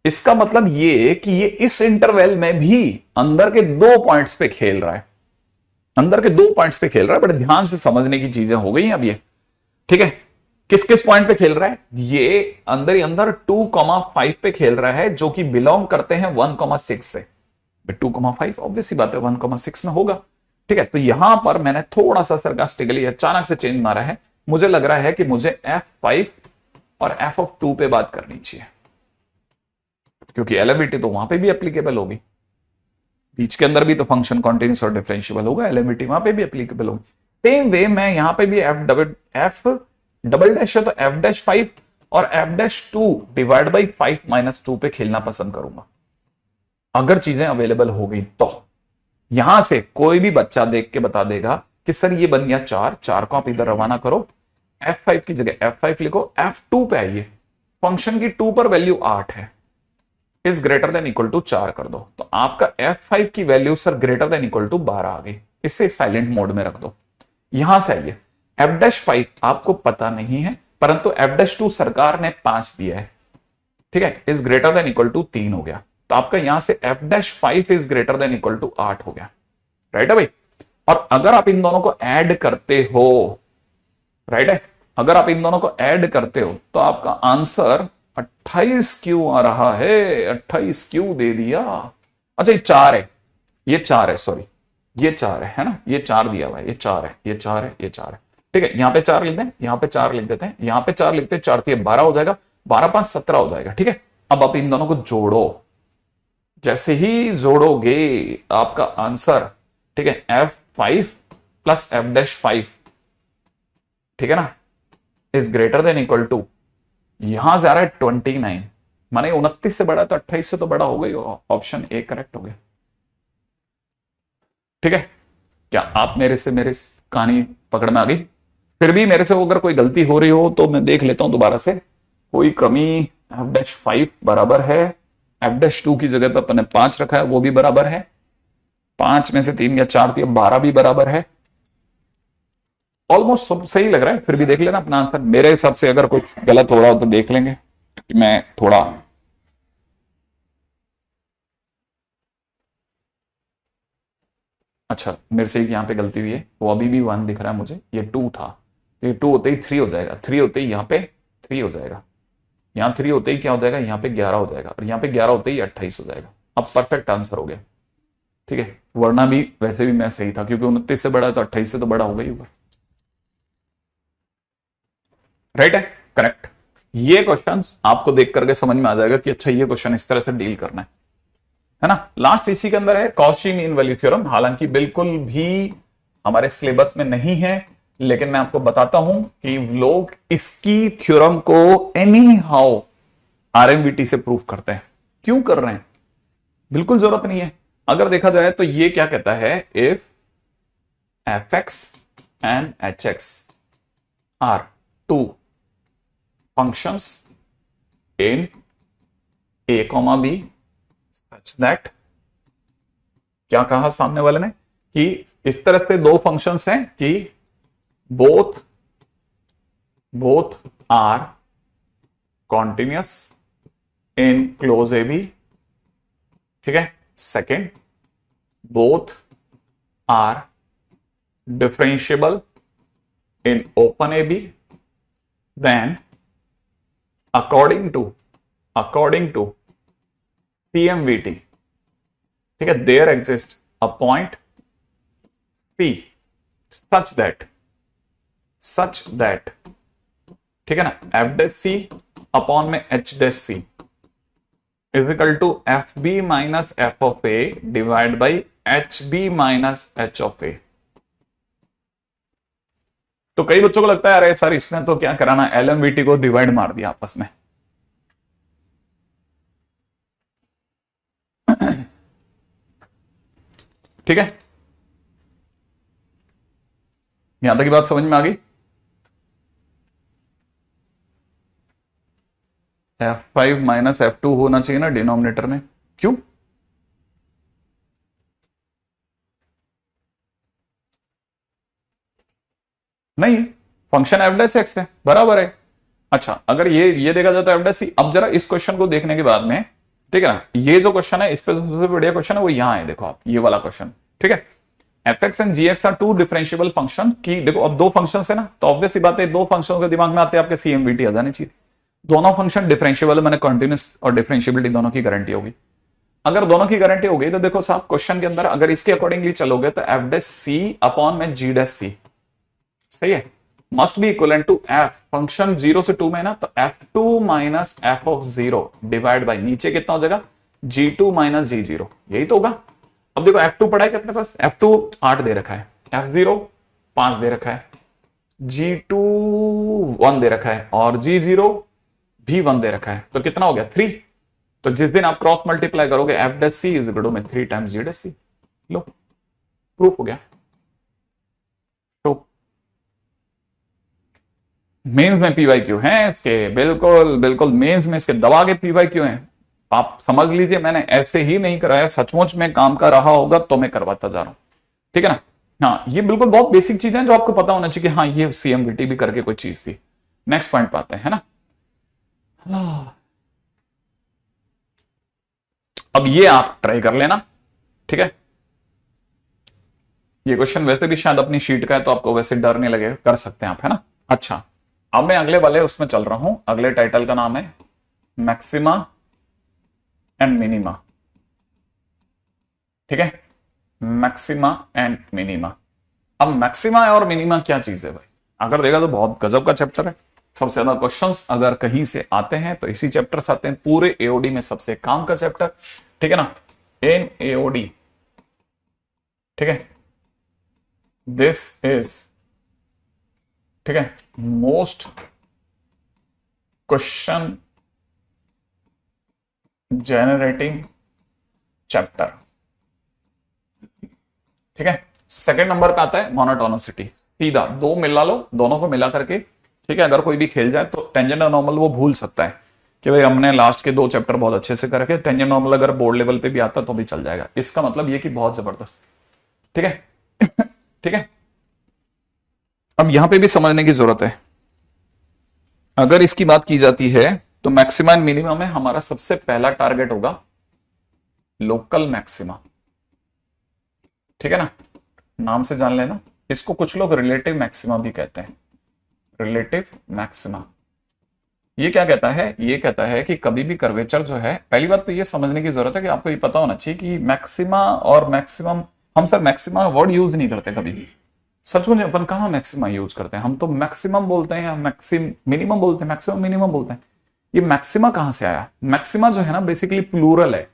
इसका मतलब ये कि ये इस इंटरवल में भी अंदर के 2 पॉइंट्स पे खेल रहा है, अंदर के 2 पॉइंट्स पे खेल रहा है। बड़े ध्यान से समझने की चीजें हो गई अब ये, ठीक है। किस किस पॉइंट पे खेल रहा है, ये अंदर ही अंदर 2,5 पे खेल रहा है, जो कि बिलोंग करते हैं 1,6 से। 2,5 ऑब्वियस सी बात है 1,6 में होगा, ठीक है। तो यहां पर मैंने थोड़ा सा सरकास्टिकली अचानक से चेंज मारा है। मुझे लग रहा है कि मुझे f5 और f(2) पे बात करनी चाहिए, क्योंकि एलएमवीटी तो वहां पे भी एप्लीकेबल होगी, बीच के अंदर भी तो फंक्शन कॉन्टिन्यूस और डिफरेंशियबल होगा, एलएमवीटी वहां पे भी एप्लीकेबल होगी। सेम वे मैं यहां पे भी f डबल डैश है तो f'5 और f'2 डिवाइड बाई 5 माइनस 2 पे खेलना पसंद करूंगा, अगर चीजें अवेलेबल हो गई तो। यहां से कोई भी बच्चा देख के बता देगा कि सर ये बन गया 4 को आप इधर रवाना करो, f5 की जगह f5 लिखो, f2 पे आइए, फंक्शन की 2 पर वैल्यू 8 है, is greater than equal to 4 कर दो, तो आपका f5 की value sir greater than equal to 12 आ गई। इसे साइलेंट मोड में रख दो। यहां से आइए, f'5 आपको पता नहीं है, परंतु f'2 सरकार ने 5 दिया है, ठीक है, is greater than equal to 3 हो गया, तो आपका यहां से f'5 is greater than equal to 8 हो गया, राइट है भाई। और अगर आप इन दोनों को ऐड करते हो, राइट है, अगर आप इन दोनों को ऐड करते हो तो आपका आंसर 28 क्यों आ रहा है, 28 क्यों दे दिया। अच्छा ये 4 है, ये 4 है, सॉरी ये 4 है ना, ये 4 दिया हुआ है, ये 4 है, ये 4 है, ये 4 है, ठीक है। यहां पे 4 लिख दें, यहां पे 4 लिख देते हैं, यहां पे 4 लिखते हैं, 4 3 12 हो जाएगा, 12 5 17 हो जाएगा, ठीक है। अब आप इन दोनों को जोड़ो, जैसे ही जोड़ोगे आपका आंसर, ठीक है, f5 प्लस f'5, ठीक है ना, is greater than equal to, यहां से आ रहा है 29, माने 29 से बड़ा तो 28 से तो बड़ा हो गई, ऑप्शन ए करेक्ट हो गया, ठीक है। क्या आप मेरे कहानी पकड़ में आ गई। फिर भी मेरे से अगर कोई गलती हो रही हो तो मैं देख लेता हूं दोबारा से, कोई कमी, f'5 बराबर है, f'2 की जगह पर अपने 5 रखा है, वो भी बराबर है, 5 में से 3 या 4 दिया, 12 भी बराबर है, ऑलमोस्ट सब सही लग रहा है। फिर भी देख लेना अपना आंसर, मेरे हिसाब से अगर कुछ गलत हो रहा हो तो देख लेंगे, कि मैं थोड़ा अच्छा, मेरे से एक यहां पे गलती हुई है, वो अभी भी 1 दिख रहा है मुझे, ये 2 था, तो ये 2 होते ही 3 हो जाएगा, 3 होते ही यहां पे 3 हो जाएगा, यहां 3 होते ही क्या हो जाएगा, यहां पे 11 हो जाएगा, और यहां पे 11 होते ही 28 हो जाएगा। अब परफेक्ट आंसर हो गया, ठीक है। वरना भी वैसे भी मैं सही था, क्योंकि 29 से बड़ा है तो 28 से तो बड़ा होगा ही होगा, राइट है, करेक्ट। ये क्वेश्चन आपको देख करके समझ में आ जाएगा कि अच्छा ये क्वेश्चन इस तरह से डील करना है ना। लास्ट इसी के अंदर है कॉची मीन वैल्यू थ्योरम, हालांकि बिल्कुल भी हमारे सिलेबस में नहीं है, लेकिन मैं आपको बताता हूं कि लोग इसकी थ्योरम को एनी हाउ आरएमवीटी से प्रूफ करते हैं। क्यों कर रहे हैं, बिल्कुल जरूरत नहीं है। अगर देखा जाए तो ये क्या कहता है, if f(x) and h(x) are two functions in a, b such that, क्या कहा सामने वाले ने, कि इस तरह से 2 फंक्शंस हैं कि both are continuous in close a b, ठीक है। Second, both are differentiable in open a b, then according to CMVT, ठीक है, there exists a point C such that, ठीक है ना, f' C अपॉन में h' C, is equal to f b minus f of a divide by h b minus h of a. तो कई बच्चों को लगता है अरे सर इसने तो क्या कराना, एलएमवीटी को डिवाइड मार दिया आपस में। ठीक है, यहां तक की बात समझ में आ गई। F5 माइनस F2 होना चाहिए ना डिनोमिनेटर में, क्यों? नहीं, फंक्शन एफ डैश एक्स है, बराबर है। अच्छा, अगर ये देखा जाता है एफ डैश सी। अब जरा इस क्वेश्चन को देखने के बाद में, ठीक है ना, ये जो क्वेश्चन है इस पे सबसे बढ़िया क्वेश्चन है वो यहां है, देखो आप ये वाला क्वेश्चन, ठीक है। F x and g x are two differentiable function की, देखो अब दो फंक्शन है ना, तो ऑब्वियस सी बात है दो फंक्शन के दिमाग में आते हैं आपके सीएमवीटी आ जानी चाहिए। दोनों फंक्शन डिफरेंशिएबल है, मैंने कंटिन्यूस और डिफरेंशिएबिलिटी दोनों की गारंटी होगी। अगर दोनों की गारंटी हो गई तो देखो साहब क्वेश्चन के अंदर अगर इसके अकॉर्डिंगली चलोगे तो एफ डैश सी अपॉन में जी डैश सी, सही है, must be equivalent to f, function 0 से 2 में ना, तो f2 minus f of 0 divide by नीचे कितना हो जाएगा g2 माइनस g0, यही तो होगा। अब देखो f2 पड़ा है कि अपने पास, f2 8 दे रखा है, f0 5 दे रखा है, g2 1 दे रखा है और g0 भी 1 दे रखा है, तो कितना हो गया 3। तो जिस दिन आप क्रॉस मल्टीप्लाई करोगे f dash c is equal to में 3 टाइम्स जी डैश सी, लो प्रूफ हो गया। तो मेंस में पीवाई क्यू है इसके, बिल्कुल बिल्कुल मेंस में इसके दबा के पीवाई क्यू है। आप समझ लीजिए मैंने ऐसे ही नहीं कराया, सचमुच में काम का रहा होगा तो मैं करवाता जा रहा हूं, ठीक है ना। हाँ, ये बिल्कुल बहुत बेसिक चीज है जो आपको पता होना चाहिए कि हाँ ये सीएमवीटी भी करके कोई चीज थी। नेक्स्ट पॉइंट पे आते हैं, है ना। अब ये आप ट्राई कर लेना, ठीक है। ये क्वेश्चन वैसे भी शायद अपनी शीट का है तो आपको वैसे डर नहीं लगेगा, कर सकते हैं आप, है ना। अच्छा, अब मैं अगले वाले उसमें चल रहा हूं। अगले टाइटल का नाम है मैक्सिमा एंड मिनिमा, ठीक है, मैक्सिमा एंड मिनिमा। अब मैक्सिमा और मिनिमा क्या चीज है भाई, अगर देखा तो बहुत गजब का चैप्टर है। सबसे ज्यादा क्वेश्चंस अगर कहीं से आते हैं तो इसी चैप्टर से आते हैं, पूरे एओडी में सबसे काम का चैप्टर, ठीक है ना, इन एओडी, ठीक है। दिस इज, ठीक है, मोस्ट क्वेश्चन जनरेटिंग चैप्टर, ठीक है। सेकंड नंबर पे आता है मोनोटोनिसिटी, सीधा दो मिला लो, दोनों को मिला करके, ठीक है, अगर कोई भी खेल जाए तो टेंजेंट और नॉर्मल वो भूल सकता है कि भाई हमने लास्ट के दो चैप्टर बहुत अच्छे से करके, टेंजेंट नॉर्मल अगर बोर्ड लेवल पे भी आता तो भी चल जाएगा। इसका मतलब ये कि बहुत जबरदस्त, ठीक है। ठीक है, अब यहां पे भी समझने की जरूरत है। अगर इसकी बात की जाती है तो मैक्सिमा एंड मिनिमा में हमारा सबसे पहला टारगेट होगा लोकल मैक्सिमा, ठीक है ना, नाम से जान लेना। इसको कुछ लोग रिलेटिव मैक्सिमा भी कहते हैं, रिलेटिव मैक्सिमा। ये क्या कहता है, ये कहता है कि कभी भी कर्वेचर जो है, पहली बात तो ये समझने की जरूरत है कि आपको ये पता होना चाहिए कि मैक्सिमा और मैक्सिमम, हम सर मैक्सिमा वर्ड यूज नहीं करते कभी भी, सच में अपन कहां मैक्सिमा यूज करते हैं, हम तो मैक्सिमम बोलते हैं या मिनिमम बोलते हैं, मैक्सिमम मिनिमम बोलते हैं। ये मैक्सिमा कहां से आया, मैक्सिमा जो है ना बेसिकली प्लूरल है,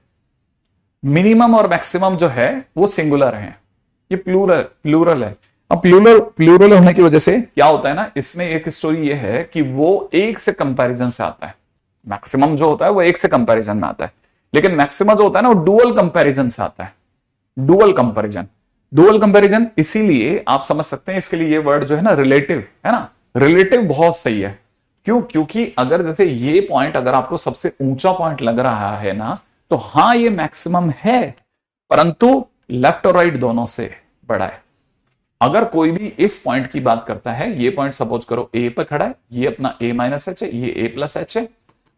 मिनिमम और मैक्सिमम जो है वो सिंगुलर है, ये प्लूरल है। अब प्लूरल होने की वजह से क्या होता है ना, इसमें एक स्टोरी ये है कि वो एक से कंपैरिजन से आता है। मैक्सिमम जो होता है वो एक से कंपैरिजन में आता है, लेकिन मैक्सिमा जो होता है ना वो डुअल कंपैरिजन से आता है, डुअल कंपैरिजन। इसीलिए आप समझ सकते हैं इसके लिए ये वर्ड जो है ना रिलेटिव, है ना, रिलेटिव बहुत सही है। क्यों, क्योंकि अगर जैसे ये पॉइंट अगर आपको सबसे ऊंचा पॉइंट लग रहा है ना, तो हां ये मैक्सिमम है, परंतु लेफ्ट और राइट दोनों से बड़ा है। अगर कोई भी इस पॉइंट की बात करता है, ये पॉइंट सपोज करो ए पर खड़ा है, ये अपना ए माइनस एच है, ये ए प्लस एच है,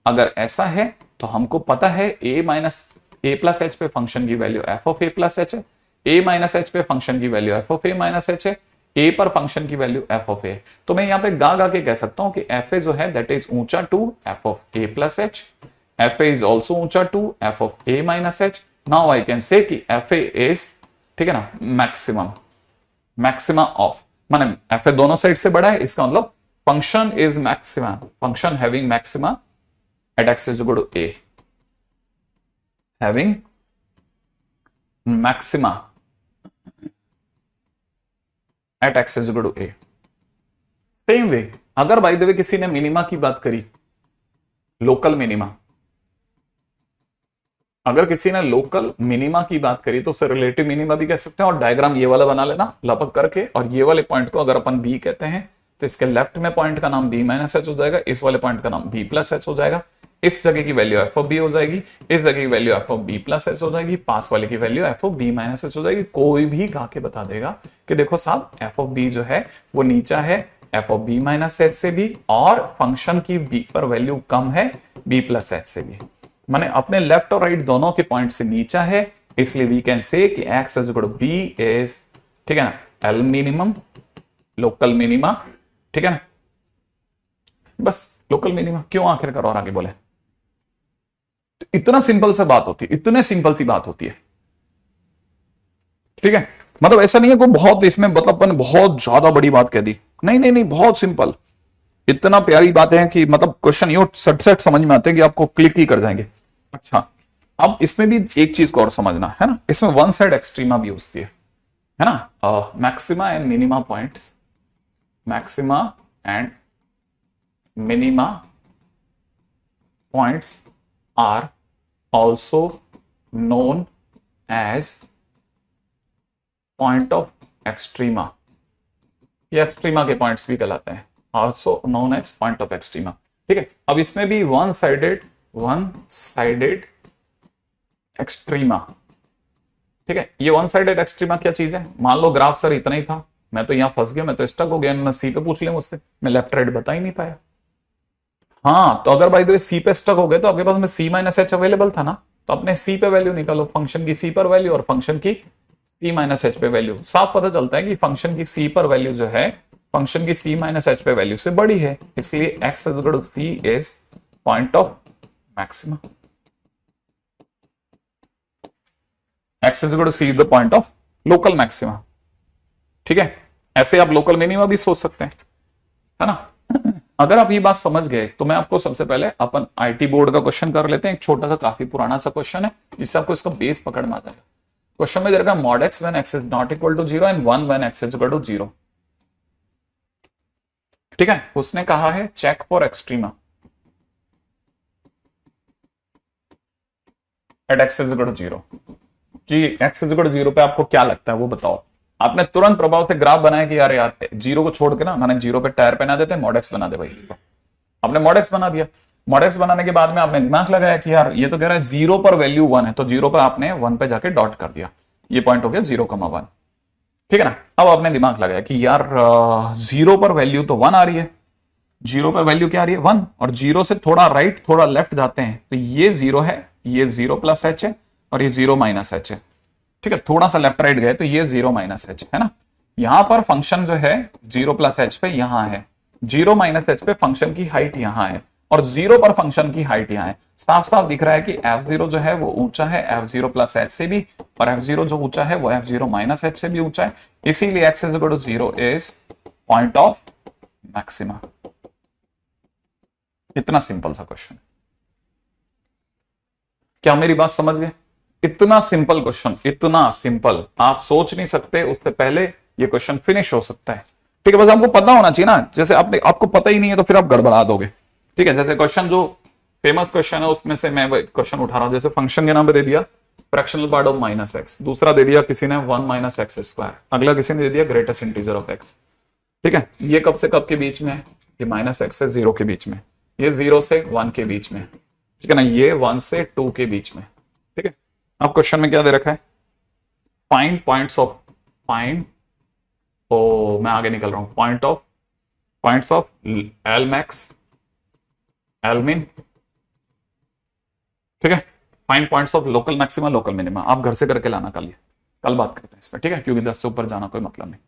अगर ऐसा है तो हमको पता है ए माइनस ए प्लस एच पे फंक्शन की value f of a plus H है, ए माइनस एच पे फंक्शन की value f of a minus H है, ए पर फंक्शन की वैल्यू एफ ऑफ ए। तो मैं यहां पे गा के कह सकता हूं कि एफ ए जो है दैट इज ऊंचा to f of a plus h, f a is also ऊंचा to f of a minus h. Now I can say कि एफ ए इज, ठीक है ना, मैक्सिमा ऑफ, माने एफ ए दोनों साइड से बड़ा है, इसका मतलब function is maxima, function having maxima at x is equal to a. Having maxima at x is equal to a. Same way अगर बाय द वे किसी ने मिनिमा की बात करी, लोकल मिनिमा, अगर किसी ने लोकल मिनिमा की बात करी तो उसे रिलेटिव मिनिमा भी कह सकते हैं। और डायग्राम ये वाला बना लेना लपक करके, और ये वाले पॉइंट को अगर अपन बी कहते हैं तो इसके लेफ्ट में पॉइंट का नाम बी माइनस एच हो जाएगा, इस वाले पॉइंट का नाम बी प्लस एच हो जाएगा, इस जगह की वैल्यू एफ ऑफ बी हो जाएगी, इस जगह की value f of b plus h हो जाएगी, पास वाले की value f of b minus h हो जाएगी। कोई भी गा के बता देगा कि देखो साहब एफ ऑफ बी जो है वो नीचा है f of b minus h से भी, और फंक्शन की बी पर वैल्यू कम है बी प्लस एच से भी, माने अपने लेफ्ट और राइट दोनों के पॉइंट से नीचा है, इसलिए वी कैन से कि x is equal to b is, ठीक है ना, एल मिनिमम, लोकल मिनिमा, ठीक है ना, बस लोकल मिनिमा। क्यों आखिरकार और आगे बोले, तो इतना सिंपल सा बात होती है, इतने सिंपल सी बात होती है, ठीक है। मतलब ऐसा नहीं है कोई बहुत इसमें मतलब अपन बहुत ज्यादा बड़ी बात कह दी, नहीं नहीं नहीं, बहुत सिंपल, इतना प्यारी बातें हैं कि मतलब क्वेश्चन यो सट सट समझ में आते हैं कि आपको क्लिक ही कर जाएंगे। अच्छा, अब इसमें भी एक चीज को और समझना है ना, इसमें वन साइड एक्सट्रीमा भी होती है ना, maxima and minima points, maxima and minima points are also known as point of extrema, ये एक्सट्रीमा के पॉइंट्स भी कहलाते हैं, also known as point of extrema, ठीक है। अब इसमें भी वन साइडेड एक्सट्रीमा, ठीक है। ये वन साइडेड एक्सट्रीमा क्या चीज है, मान लो ग्राफ सर इतना ही था, मैं तो यहां फंस गया, मैं तो स्टक हो गया, इन्होंने सी पे पूछ लिया मुझसे, मैं लेफ्ट राइट बता ही नहीं पाया। हाँ, तो अगर बाय द वे सी पे स्टक हो गए तो आपके पास में सी माइनस एच अवेलेबल था ना, तो अपने सी पे वैल्यू निकालो, फंक्शन की सी पर वैल्यू और फंक्शन की सी माइनस एच पे वैल्यू, साफ पता चलता है कि फंक्शन की सी पर वैल्यू जो है फंक्शन की सी माइनस एच पे वैल्यू से बड़ी है, इसलिए x is equal to c is point of maxima, x is equal to c is the point of local maxima, ठीक है। ऐसे आप लोकल मिनिमा भी सोच सकते हैं, है ना। अगर आप ये बात समझ गए तो मैं आपको सबसे पहले अपन आईटी बोर्ड का क्वेश्चन कर लेते हैं, एक छोटा सा काफी पुराना सा क्वेश्चन है जिससे आपको इसका बेस पकड़ में आ जाएगा। क्वेश्चन में दे रखा है mod x when x is not equal to 0 and 1 when x is equal to 0, ठीक है। उसने कहा है check for extrema at x is equal to 0, कि एक्स इज इक्वल टू 0 पे आपको क्या लगता है वो बताओ। आपने तुरंत प्रभाव से ग्राफ बनाया कि यार 0 को छोड़ के ना मैंने 0 पे टायर पहना देते, मॉडेक्स बना दे भाई, आपने मॉडेक्स बना दिया। मॉडेक्स बनाने के बाद में आपने दिमाग लगाया कि यार ये तो कह रहा है 0 पर वैल्यू 1 है, तो 0 पर आपने 1 पे जाके डॉट कर दिया, ये पॉइंट हो गया 0,1, ठीक है ना। अब आपने दिमाग लगाया कि यार 0 पर वैल्यू तो 1 आ रही है, 0 पर वैल्यू क्या आ रही है 1, और 0 से थोड़ा राइट थोड़ा लेफ्ट जाते हैं तो ये 0 है, ये 0 प्लस एच है, और ये 0 माइनस एच है, ठीक है। थोड़ा सा लेफ्ट राइट गए तो ये 0 माइनस एच है ना। यहां पर फंक्शन जो है 0 प्लस एच पे यहां है, 0 माइनस एच पे फंक्शन की हाइट यहां है, और 0 पर फंक्शन की हाइट यहां है। साफ साफ दिख रहा है कि f0 जो है वो ऊंचा है f0 प्लस एच से भी, और f0 जो ऊंचा है वो f0 माइनस एच से भी ऊंचा है, इसीलिए x is equal to 0 is point of maxima. इतना सिंपल सा क्वेश्चन, क्या मेरी बात समझ गए? इतना सिंपल क्वेश्चन, इतना सिंपल, आप सोच नहीं सकते उससे पहले ये क्वेश्चन फिनिश हो सकता है, ठीक है। बस आपको पता होना चाहिए ना, जैसे आपको पता ही नहीं है तो फिर आप गड़बड़ा दोगे, ठीक है। जैसे क्वेश्चन जो फेमस क्वेश्चन है उसमें से मैं क्वेश्चन उठा रहा हूं, जैसे फंक्शन के नाम पे दे दिया fractional part of minus x, दूसरा दे दिया किसी ने 1 माइनस एक्स स्क्वायर, अगला किसी ने दे दिया ग्रेटेस्ट इंटीजर ऑफ एक्स, ठीक है। ये कब से कब के बीच में है, ये माइनस एक्स से 0 के बीच में, ये 0 से 1 के बीच में, ठीक है ना, ये 1 से 2 के बीच में, ठीक है। अब क्वेश्चन में क्या दे रखा है, फाइंड पॉइंट्स ऑफ, फाइंड, ओ मैं आगे निकल रहा हूं, points of L max, L मिन, ठीक है। Find points of local maxima, local minima. आप घर से करके लाना कल बात करते हैं इस पर, ठीक है, क्योंकि 10 से ऊपर जाना कोई मतलब नहीं।